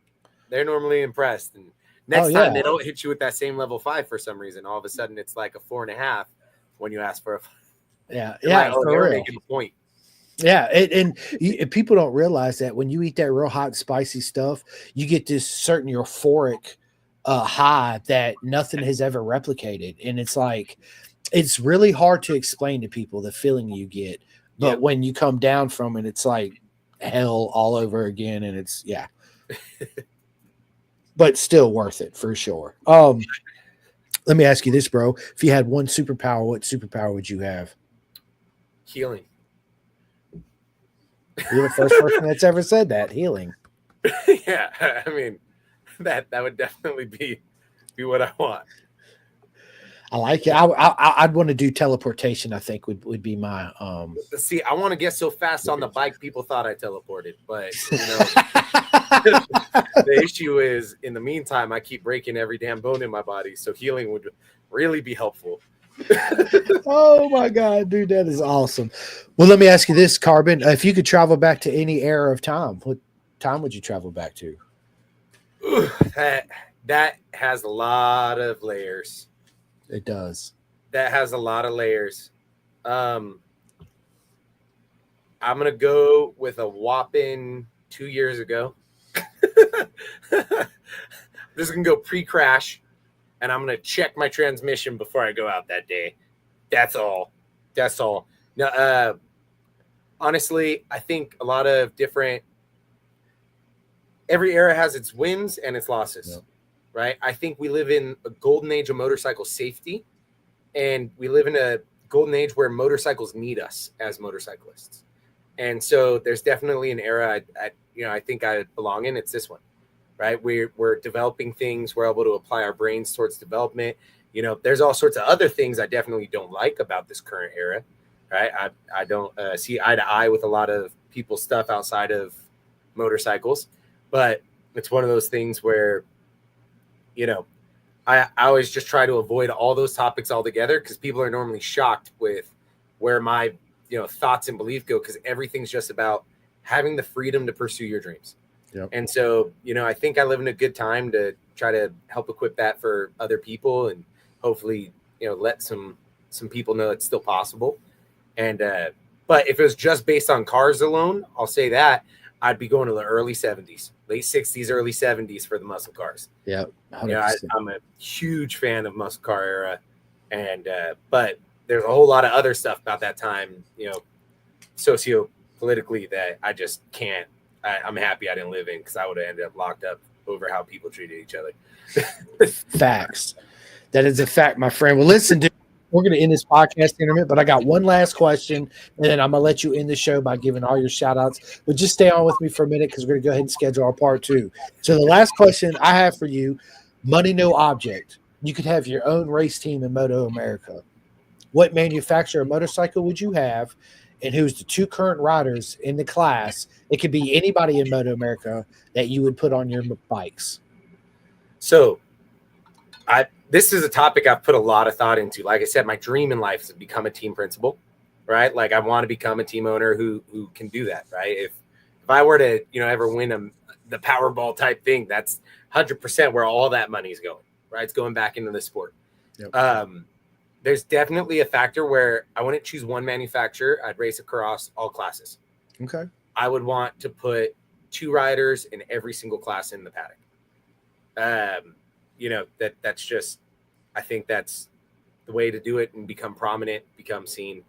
impressed. And next time they don't hit you with that same level 5 for some reason. All of a sudden it's like a 4.5 when you ask for a 5. Yeah, like, oh, they're making a point. Yeah, and people don't realize that when you eat that real hot, spicy stuff, you get this certain euphoric high that nothing has ever replicated, and it's like it's really hard to explain to people the feeling you get. But when you come down from it, it's like hell all over again, and it's but still worth it for sure. Let me ask you this, bro: if you had one superpower, what superpower would you have? Healing. You're the first person that's ever said that. Healing. Yeah, I mean, that would definitely be what I want. I like it. I'd want to do teleportation. I think would be my. See, I want to get so fast on the bike, people thought I teleported, but the issue is, in the meantime, I keep breaking every damn bone in my body, so healing would really be helpful. Oh my God, dude, that is awesome. Well, let me ask you this, Carbon. If you could travel back to any era of time, what time would you travel back to? Ooh, that has a lot of layers. It does. That has a lot of layers. I'm gonna go with a whopping 2 years ago. This is gonna go pre-crash, and I'm gonna check my transmission before I go out that day. That's all. That's all. Now, honestly, I think a lot of different. Every era has its wins and its losses, Yep. right? I think we live in a golden age of motorcycle safety, and we live in a golden age where motorcycles need us as motorcyclists. And so there's definitely an era I think I belong in. It's this one, right? We're developing things. We're able to apply our brains towards development. There's all sorts of other things I definitely don't like about this current era, right? I don't see eye to eye with a lot of people's stuff outside of motorcycles, but it's one of those things where, I always just try to avoid all those topics altogether because people are normally shocked with where my thoughts and belief go, because everything's just about having the freedom to pursue your dreams. Yep. And so, I think I live in a good time to try to help equip that for other people, and hopefully, let some people know it's still possible. And but if it was just based on cars alone, I'll say that I'd be going to the early 70s, late 60s, early 70s for the muscle cars. Yep. I'm a huge fan of muscle car era, and but there's a whole lot of other stuff about that time, socio-politically, that I just can't. I'm happy I didn't live in, because I would have ended up locked up over how people treated each other. Facts. That is a fact, my friend. Well, listen, dude, we're going to end this podcast in a minute, but I got one last question, and then I'm going to let you end the show by giving all your shout outs. But just stay on with me for a minute, because we're going to go ahead and schedule our part 2. So the last question I have for you, money, no object. You could have your own race team in Moto America. What manufacturer of motorcycle would you have, and who's the 2 current riders in the class? It could be anybody in Moto America that you would put on your bikes. So this is a topic I've put a lot of thought into. Like I said, my dream in life is to become a team principal, right? Like, I want to become a team owner who can do that, right? If I were to, ever win the Powerball type thing, that's 100% where all that money is going, right? It's going back into the sport. Yep. There's definitely a factor where I wouldn't choose one manufacturer. I'd race across all classes. Okay. I would want to put 2 riders in every single class in the paddock. That's just, I think that's the way to do it and become prominent, become seen.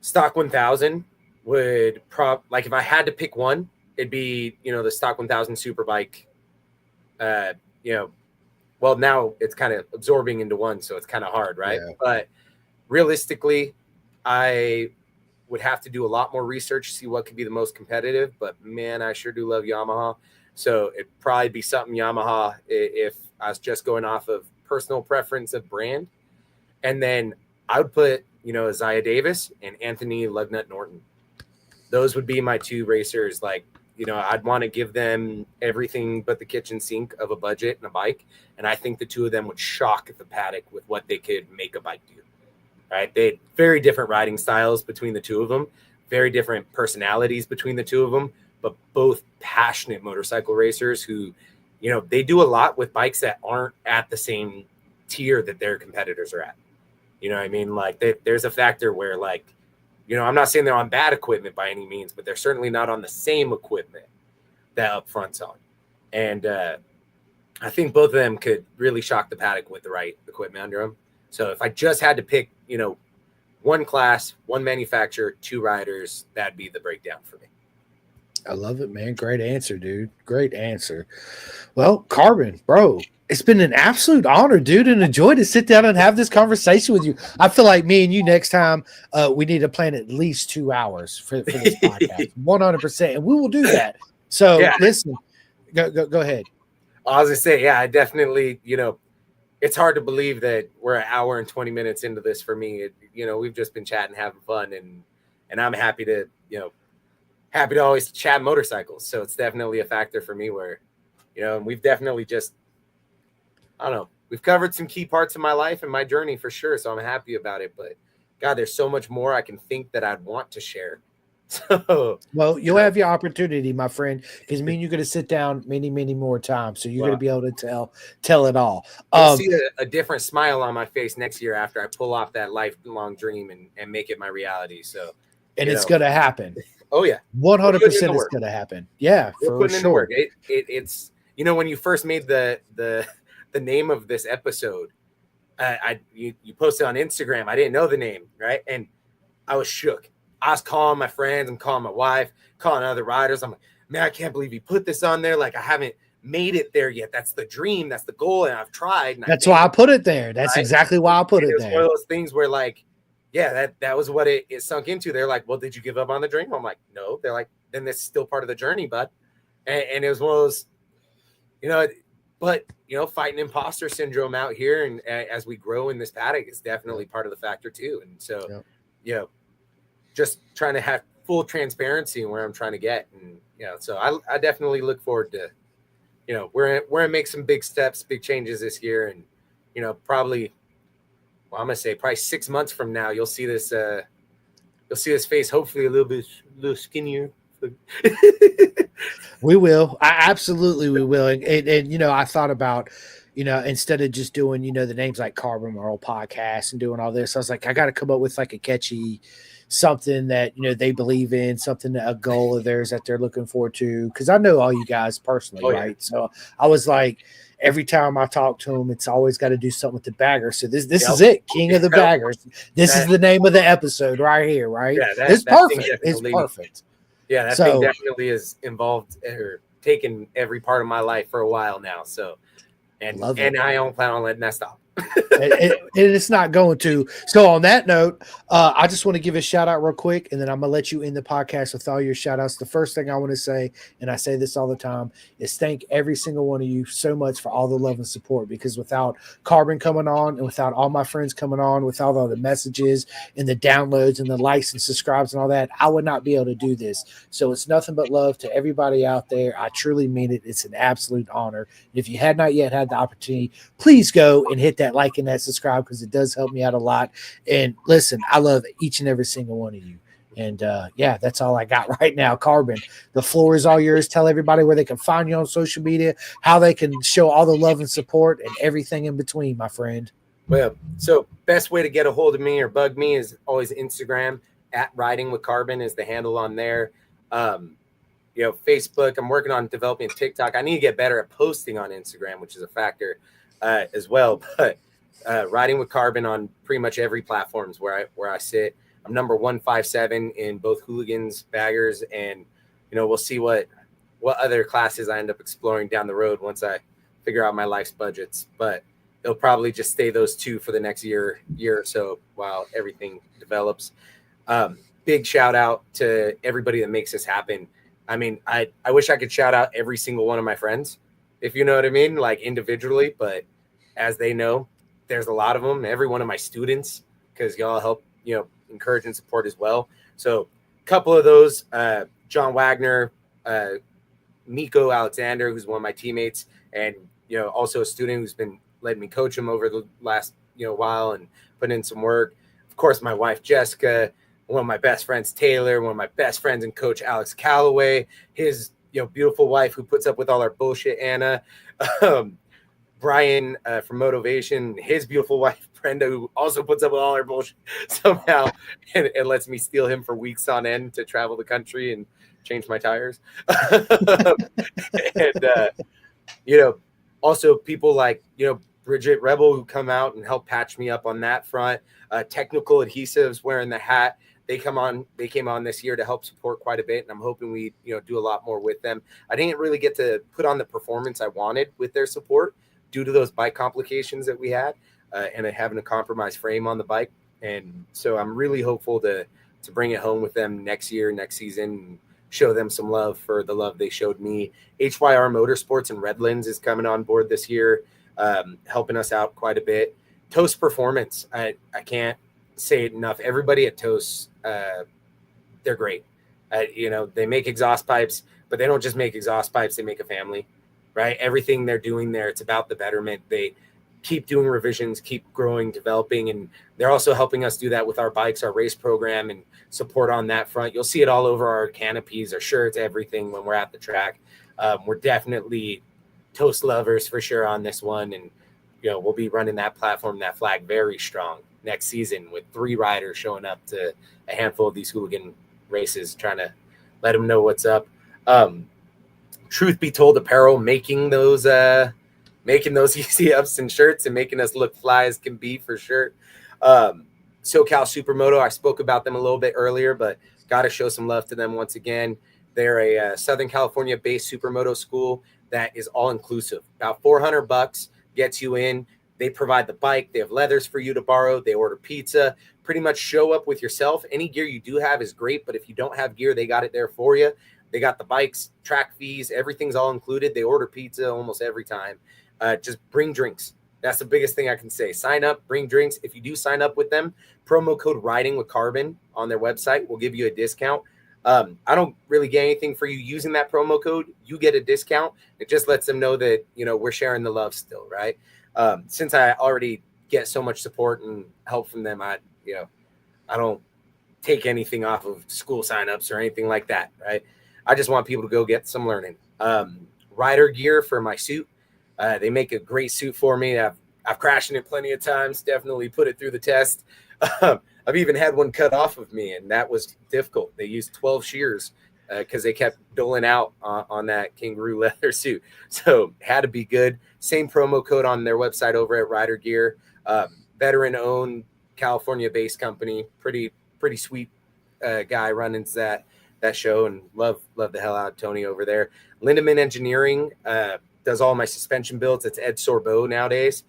Stock 1000 would like, if I had to pick one, it'd be, the Stock 1000 Superbike. Well, now it's kind of absorbing into one, so it's kind of hard, right? Yeah. But realistically, I would have to do a lot more research, see what could be the most competitive. But man, I sure do love Yamaha. So it'd probably be something Yamaha if I was just going off of personal preference of brand. And then I would put, Isaiah Davis and Anthony Lugnut Norton. Those would be my 2 racers. Like, I'd want to give them everything but the kitchen sink of a budget and a bike. And I think the 2 of them would shock the paddock with what they could make a bike do. Right? They had very different riding styles between the 2 of them, very different personalities between the 2 of them, but both passionate motorcycle racers who, they do a lot with bikes that aren't at the same tier that their competitors are at. You know what I mean? Like, there's a factor where, like, I'm not saying they're on bad equipment by any means, but they're certainly not on the same equipment that Up Front's on. And I think both of them could really shock the paddock with the right equipment under them. So if I just had to pick, one class, one manufacturer, 2 riders, that'd be the breakdown for me. I love it, man. Great answer, dude. Great answer. Well, Carbon, bro, it's been an absolute honor, dude, and a joy to sit down and have this conversation with you. I feel like me and you next time, we need to plan at least 2 hours for this podcast, 100%, and we will do that. So Listen, go ahead. I was gonna say, I definitely, it's hard to believe that we're an hour and 20 minutes into this for me. We've just been chatting, having fun, and I'm happy to always chat motorcycles. So it's definitely a factor for me where, and we've definitely just, I don't know, we've covered some key parts of my life and my journey for sure. So I'm happy about it. But God, there's so much more I can think that I'd want to share So, Well, you'll have your opportunity, my friend, because me and you're going to sit down many, many more times. So you're going well, to be able to tell it all. you'll see a different smile on my face next year after I pull off that lifelong dream and make it my reality. So, And it's going to happen. oh yeah, we're putting in 100% the it's work. going to happen. Yeah, We're for putting in the work. sure. It's when you first made the name of this episode, you posted on Instagram. I didn't know the name, right? And I was shook. I was calling my friends, I'm calling my wife, calling other riders. I'm like, man, I can't believe you put this on there. Like, I haven't made it there yet. That's the dream. That's the goal. And I've tried. And That's why I put it there. That's right? exactly why I put And it it was there. one of those things where, like, yeah, that was what it sunk into. They're like, well, did you give up on the dream? I'm like, no. They're like, then this is still part of the journey, bud. And it was one of those, but fighting imposter syndrome out here, and as we grow in this paddock, is definitely part of the factor too. And so, just trying to have full transparency in where I'm trying to get, and so I definitely look forward to, we're gonna make some big steps, big changes this year, and probably, well, I'm gonna say probably 6 months from now, you'll see this face hopefully a little skinnier. We will. We will. And I thought about, instead of just doing, the names like Carbon Merrill podcast and doing all this, I was like, I got to come up with like a catchy something that, they believe in, something, a goal of theirs that they're looking forward to. Cause I know all you guys personally, Oh, yeah. right? So I was like, every time I talk to them, it's always got to do something with the bagger. So this is it. King of the baggers. This is the name of the episode right here. Right. Yeah, It's perfect. It's perfect. Yeah, that thing definitely is involved or taken every part of my life for a while now. So, and I don't plan on letting that stop. And it's not going to. So on that note, I just want to give a shout out real quick, and then I'm gonna let you end the podcast with all your shout outs. The first thing I want to say, and I say this all the time, is thank every single one of you so much for all the love and support, because without Carbon coming on, and without all my friends coming on, without all the messages and the downloads and the likes and subscribes and all that, I would not be able to do this. So it's nothing but love to everybody out there. I truly mean it. It's an absolute honor. If you had not yet had the opportunity, please go and hit that like and that subscribe, because it does help me out a lot. And listen, I love each and every single one of you. And that's all I got right now. Carbon, the floor is all yours. Tell everybody where they can find you on social media, how they can show all the love and support, and everything in between, my friend. Well, so best way to get a hold of me or bug me is always Instagram. At Riding with Carbon is the handle on there. Facebook, I'm working on developing TikTok. I need to get better at posting on Instagram, which is a factor as well. But Riding with Carbon on pretty much every platforms where I sit. I'm number 157 in both hooligans, baggers, and we'll see what other classes I end up exploring down the road once I figure out my life's budgets. But it'll probably just stay those two for the next year or so while everything develops. Big shout out to everybody that makes this happen. I mean, I wish I could shout out every single one of my friends, if you know what I mean, like individually, but as they know, there's a lot of them. Every one of my students, because y'all help, encourage and support as well. So a couple of those, John Wagner, Nico Alexander, who's one of my teammates, and, also a student who's been letting me coach him over the last, while and putting in some work. Of course, my wife, Jessica, one of my best friends, Taylor, one of my best friends and coach, Alex Calloway, his, beautiful wife who puts up with all our bullshit, Anna, Brian from Motivation, his beautiful wife, Brenda, who also puts up with all our bullshit somehow and lets me steal him for weeks on end to travel the country and change my tires. And, also people like, Bridget Rebel, who come out and help patch me up on that front. Technical Adhesives, wearing the hat. They came on this year to help support quite a bit, and I'm hoping we, do a lot more with them. I didn't really get to put on the performance I wanted with their support due to those bike complications that we had, and having a compromised frame on the bike. And so I'm really hopeful to bring it home with them next season, and show them some love for the love they showed me. HYR Motorsports in Redlands is coming on board this year, helping us out quite a bit. Toast Performance, I can't say it enough. Everybody at Toast, they're great. They make exhaust pipes, but they don't just make exhaust pipes. They make a family, right? Everything they're doing there, it's about the betterment. They keep doing revisions, keep growing, developing. And they're also helping us do that with our bikes, our race program, and support on that front. You'll see it all over our canopies, our shirts, everything when we're at the track. We're definitely toast lovers for sure on this one. And, we'll be running that platform, that flag very strong next season with 3 riders showing up to a handful of these hooligan races, trying to let them know what's up. Truth be told, apparel making those easy ups and shirts and making us look fly as can be for sure. SoCal Supermoto, I spoke about them a little bit earlier, but got to show some love to them once again. They're a Southern California based supermoto school that is all inclusive. About $400 gets you in. They provide the bike. They have leathers for you to borrow. They order pizza. Pretty much show up with yourself. Any gear you do have is great, but if you don't have gear, they got it there for you. They got the bikes, track fees, everything's all included. They order pizza almost every time. Just bring drinks. That's the biggest thing I can say. Sign up, bring drinks. If you do sign up with them, promo code Riding with Carbon on their website will give you a discount. I don't really get anything for you using that promo code. You get a discount. It just lets them know that, we're sharing the love still, right? Since I already get so much support and help from them, I don't take anything off of school signups or anything like that, right? I just want people to go get some learning. Rider gear for my suit. They make a great suit for me. I've crashed in it plenty of times. Definitely put it through the test. I've even had one cut off of me, and that was difficult. They used 12 shears because they kept doling out on that kangaroo leather suit. So had to be good. Same promo code on their website over at Rider Gear. Veteran-owned, California-based company. Pretty sweet guy running that show, and love the hell out of Tony over there. Lindemann Engineering does all my suspension builds. It's Ed Sorbo nowadays.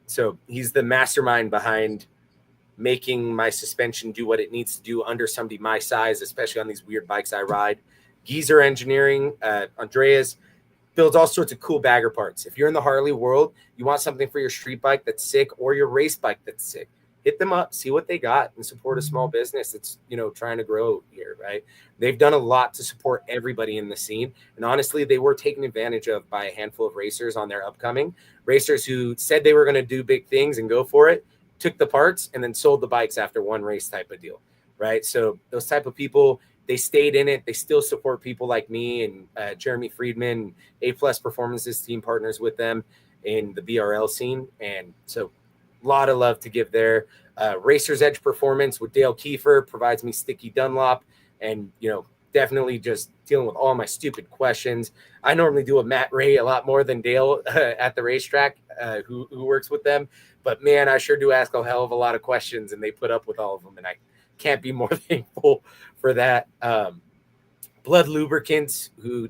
So he's the mastermind behind making my suspension do what it needs to do under somebody my size, especially on these weird bikes I ride. Geezer Engineering, Andreas builds all sorts of cool bagger parts. If you're in the Harley world, you want something for your street bike that's sick or your race bike that's sick, hit them up, see what they got, and support a small business that's, trying to grow here, right? They've done a lot to support everybody in the scene. And honestly, they were taken advantage of by a handful of racers on their upcoming. Racers who said they were going to do big things and go for it, took the parts, and then sold the bikes after one race type of deal, right? So those type of people, they stayed in it. They still support people like me and Jeremy Friedman, A+ Performances team partners with them in the BRL scene. And so a lot of love to give there. Racer's Edge Performance with Dale Kiefer provides me sticky Dunlop, and definitely just dealing with all my stupid questions. I normally do a Matt Ray a lot more than Dale at the racetrack, who works with them. But man, I sure do ask a hell of a lot of questions, and they put up with all of them, and I can't be more thankful for that. Blood Lubricants, who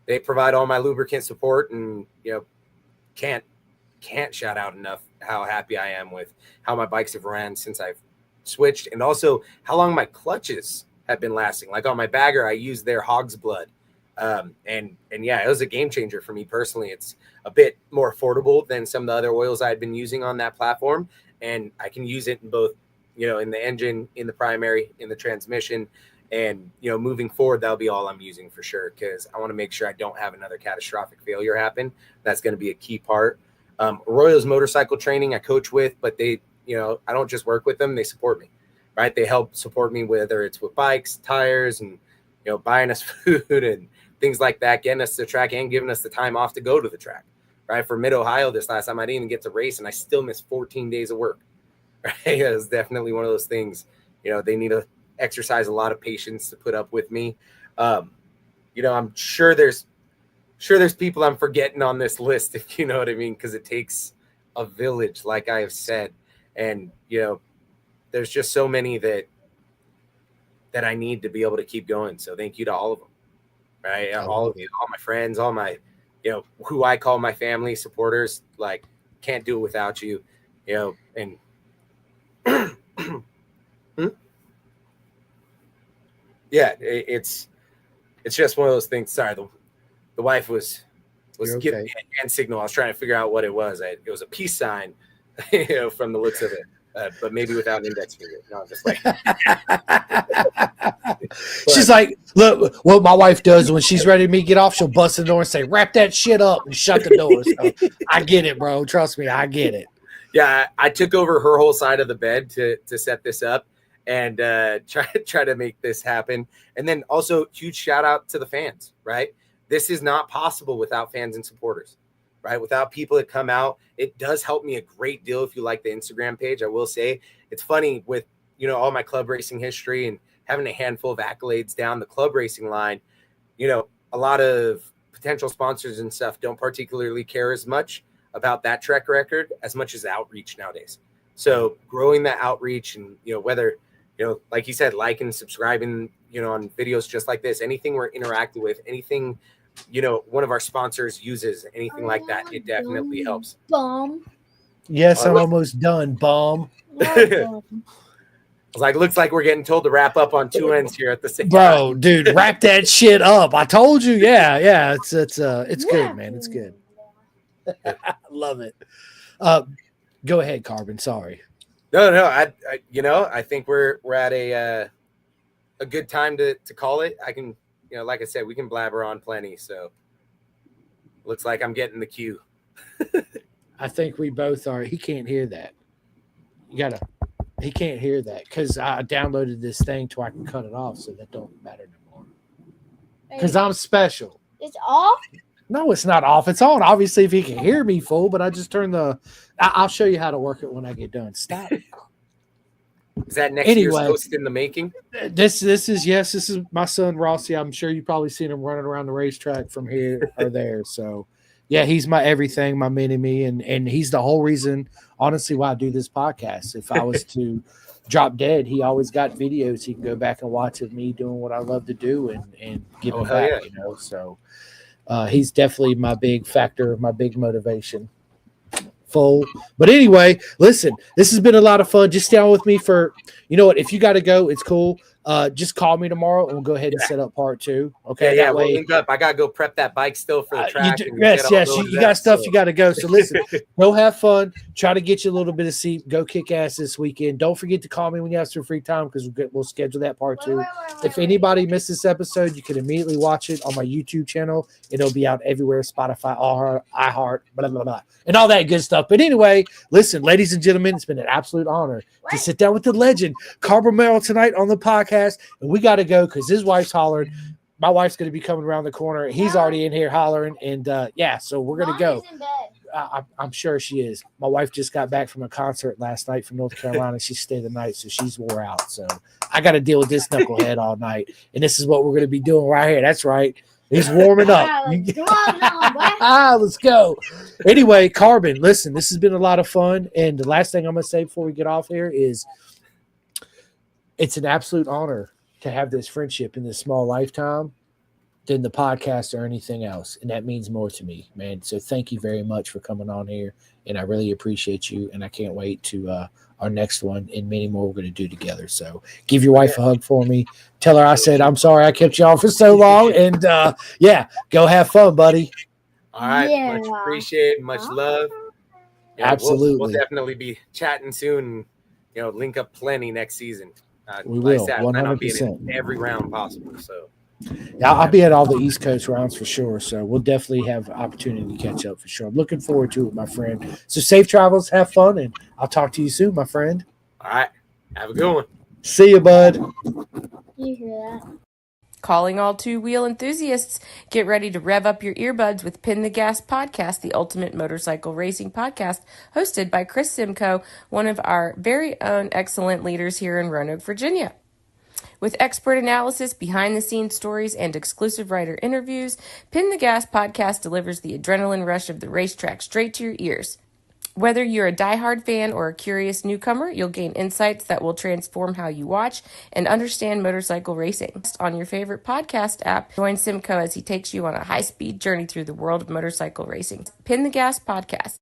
they provide all my lubricant support, and can't shout out enough how happy I am with how my bikes have ran since I've switched, and also how long my clutches have been lasting. Like on my bagger, I use their Hog's Blood. And yeah, it was a game changer for me personally. It's a bit more affordable than some of the other oils I'd been using on that platform. And I can use it in both, in the engine, in the primary, in the transmission. And, moving forward, that'll be all I'm using for sure, because I want to make sure I don't have another catastrophic failure happen. That's going to be a key part. Arroyo's motorcycle training I coach with, but they, I don't just work with them. They support me, right? They help support me, whether it's with bikes, tires, and, buying us food and things like that, getting us to the track and giving us the time off to go to the track, right? For Mid-Ohio this last time, I didn't even get to race, and I still missed 14 days of work, right? It was definitely one of those things, they need to exercise a lot of patience to put up with me. I'm sure there's people I'm forgetting on this list, if you know what I mean, because it takes a village, like I have said. And, there's just so many that I need to be able to keep going. So thank you to all of them, right? All of you, all my friends, all my, who I call my family supporters. Like, can't do it without you, and yeah, it's just one of those things. Sorry, the wife was giving me a hand signal. I was trying to figure out what it was. It was a peace sign, from the looks of it. but maybe without an index finger. No, I'm just like. She's like, look, what my wife does when she's ready to me get off, she'll bust the door and say, wrap that shit up and shut the door. So I get it, bro. Trust me, I get it. Yeah, I took over her whole side of the bed to set this up and try to make this happen. And then also huge shout out to the fans, right? This is not possible without fans and supporters, right? Without people that come out. It does help me a great deal if you like the Instagram page. I will say it's funny with, all my club racing history and having a handful of accolades down the club racing line, a lot of potential sponsors and stuff don't particularly care as much about that track record as much as outreach nowadays. So growing that outreach and, whether, like you said, like and subscribing, on videos just like this, anything we're interacting with, anything, one of our sponsors uses, anything like that, it definitely helps. Bomb. Yes, I'm almost done, bomb. I was like, looks like we're getting told to wrap up on two ends here at the same time. Bro, dude, wrap that shit up. I told you. Yeah. It's good, man. It's good. I love it. Go ahead, Carbon. Sorry. No. I think we're at a good time to call it. I can, like I said, we can blabber on plenty. So looks like I'm getting the cue. I think we both are. He can't hear that. He can't hear that because I downloaded this thing so I can cut it off, so that don't matter anymore. Because I'm special. It's off? No, it's not off. It's on. Obviously, if he can hear me full, but I just turn I'll show you how to work it when I get done. Stop. Is that next year's host in the making? This is my son Rossi. I'm sure you've probably seen him running around the racetrack from here or there. So yeah, he's my everything, my mini-me, and he's the whole reason, honestly, why I do this podcast. If I was to drop dead, he always got videos he can go back and watch of me doing what I love to do and give him back, yeah. So he's definitely my big factor, my big motivation. Full. But anyway, listen, this has been a lot of fun. Just stay on with me for, what, if you got to go, it's cool. Just call me tomorrow and we'll go ahead and set up part 2. Okay. Yeah, we'll link up. I got to go prep that bike still for the track. Yes. You got stuff you got to go. So listen, go have fun. Try to get you a little bit of sleep. Go kick ass this weekend. Don't forget to call me when you have some free time because we'll schedule that part 2. If anybody missed this episode, you can immediately watch it on my YouTube channel. It'll be out everywhere, Spotify, iHeart, blah, blah, blah, and all that good stuff. But anyway, listen, ladies and gentlemen, it's been an absolute honor to sit down with the legend, Carbon Merrill, tonight on the podcast. And we got to go because his wife's hollering. My wife's going to be coming around the corner. He's already in here hollering. And so we're going to go. I'm sure she is. My wife just got back from a concert last night from North Carolina. She stayed the night, so she's wore out. So I got to deal with this knucklehead all night. And this is what we're going to be doing right here. That's right. He's warming up. Let's go. Anyway, Carbon, listen, this has been a lot of fun. And the last thing I'm going to say before we get off here is it's an absolute honor to have this friendship in this small lifetime than the podcast or anything else. And that means more to me, man. So thank you very much for coming on here. And I really appreciate you. And I can't wait to our next one and many more we're going to do together. So give your wife a hug for me. Tell her I said, I'm sorry I kept you on for so long. And go have fun, buddy. All right. Much appreciated. Much love. Yeah, absolutely. We'll definitely be chatting soon. Link up plenty next season. We will. 100%. I'll be in every round possible. So yeah, I'll be at all the East Coast rounds for sure. So we'll definitely have opportunity to catch up for sure. I'm looking forward to it, my friend. So safe travels, have fun, and I'll talk to you soon, my friend. All right. Have a good one. See you, bud. You hear that? Calling all two-wheel enthusiasts, get ready to rev up your earbuds with Pin the Gas Podcast, the ultimate motorcycle racing podcast, hosted by Chris Simcoe, one of our very own excellent leaders here in Roanoke, Virginia. With expert analysis, behind-the-scenes stories, and exclusive writer interviews, Pin the Gas Podcast delivers the adrenaline rush of the racetrack straight to your ears. Whether you're a diehard fan or a curious newcomer, you'll gain insights that will transform how you watch and understand motorcycle racing. On your favorite podcast app, join Simcoe as he takes you on a high-speed journey through the world of motorcycle racing. Pin the Gas Podcast.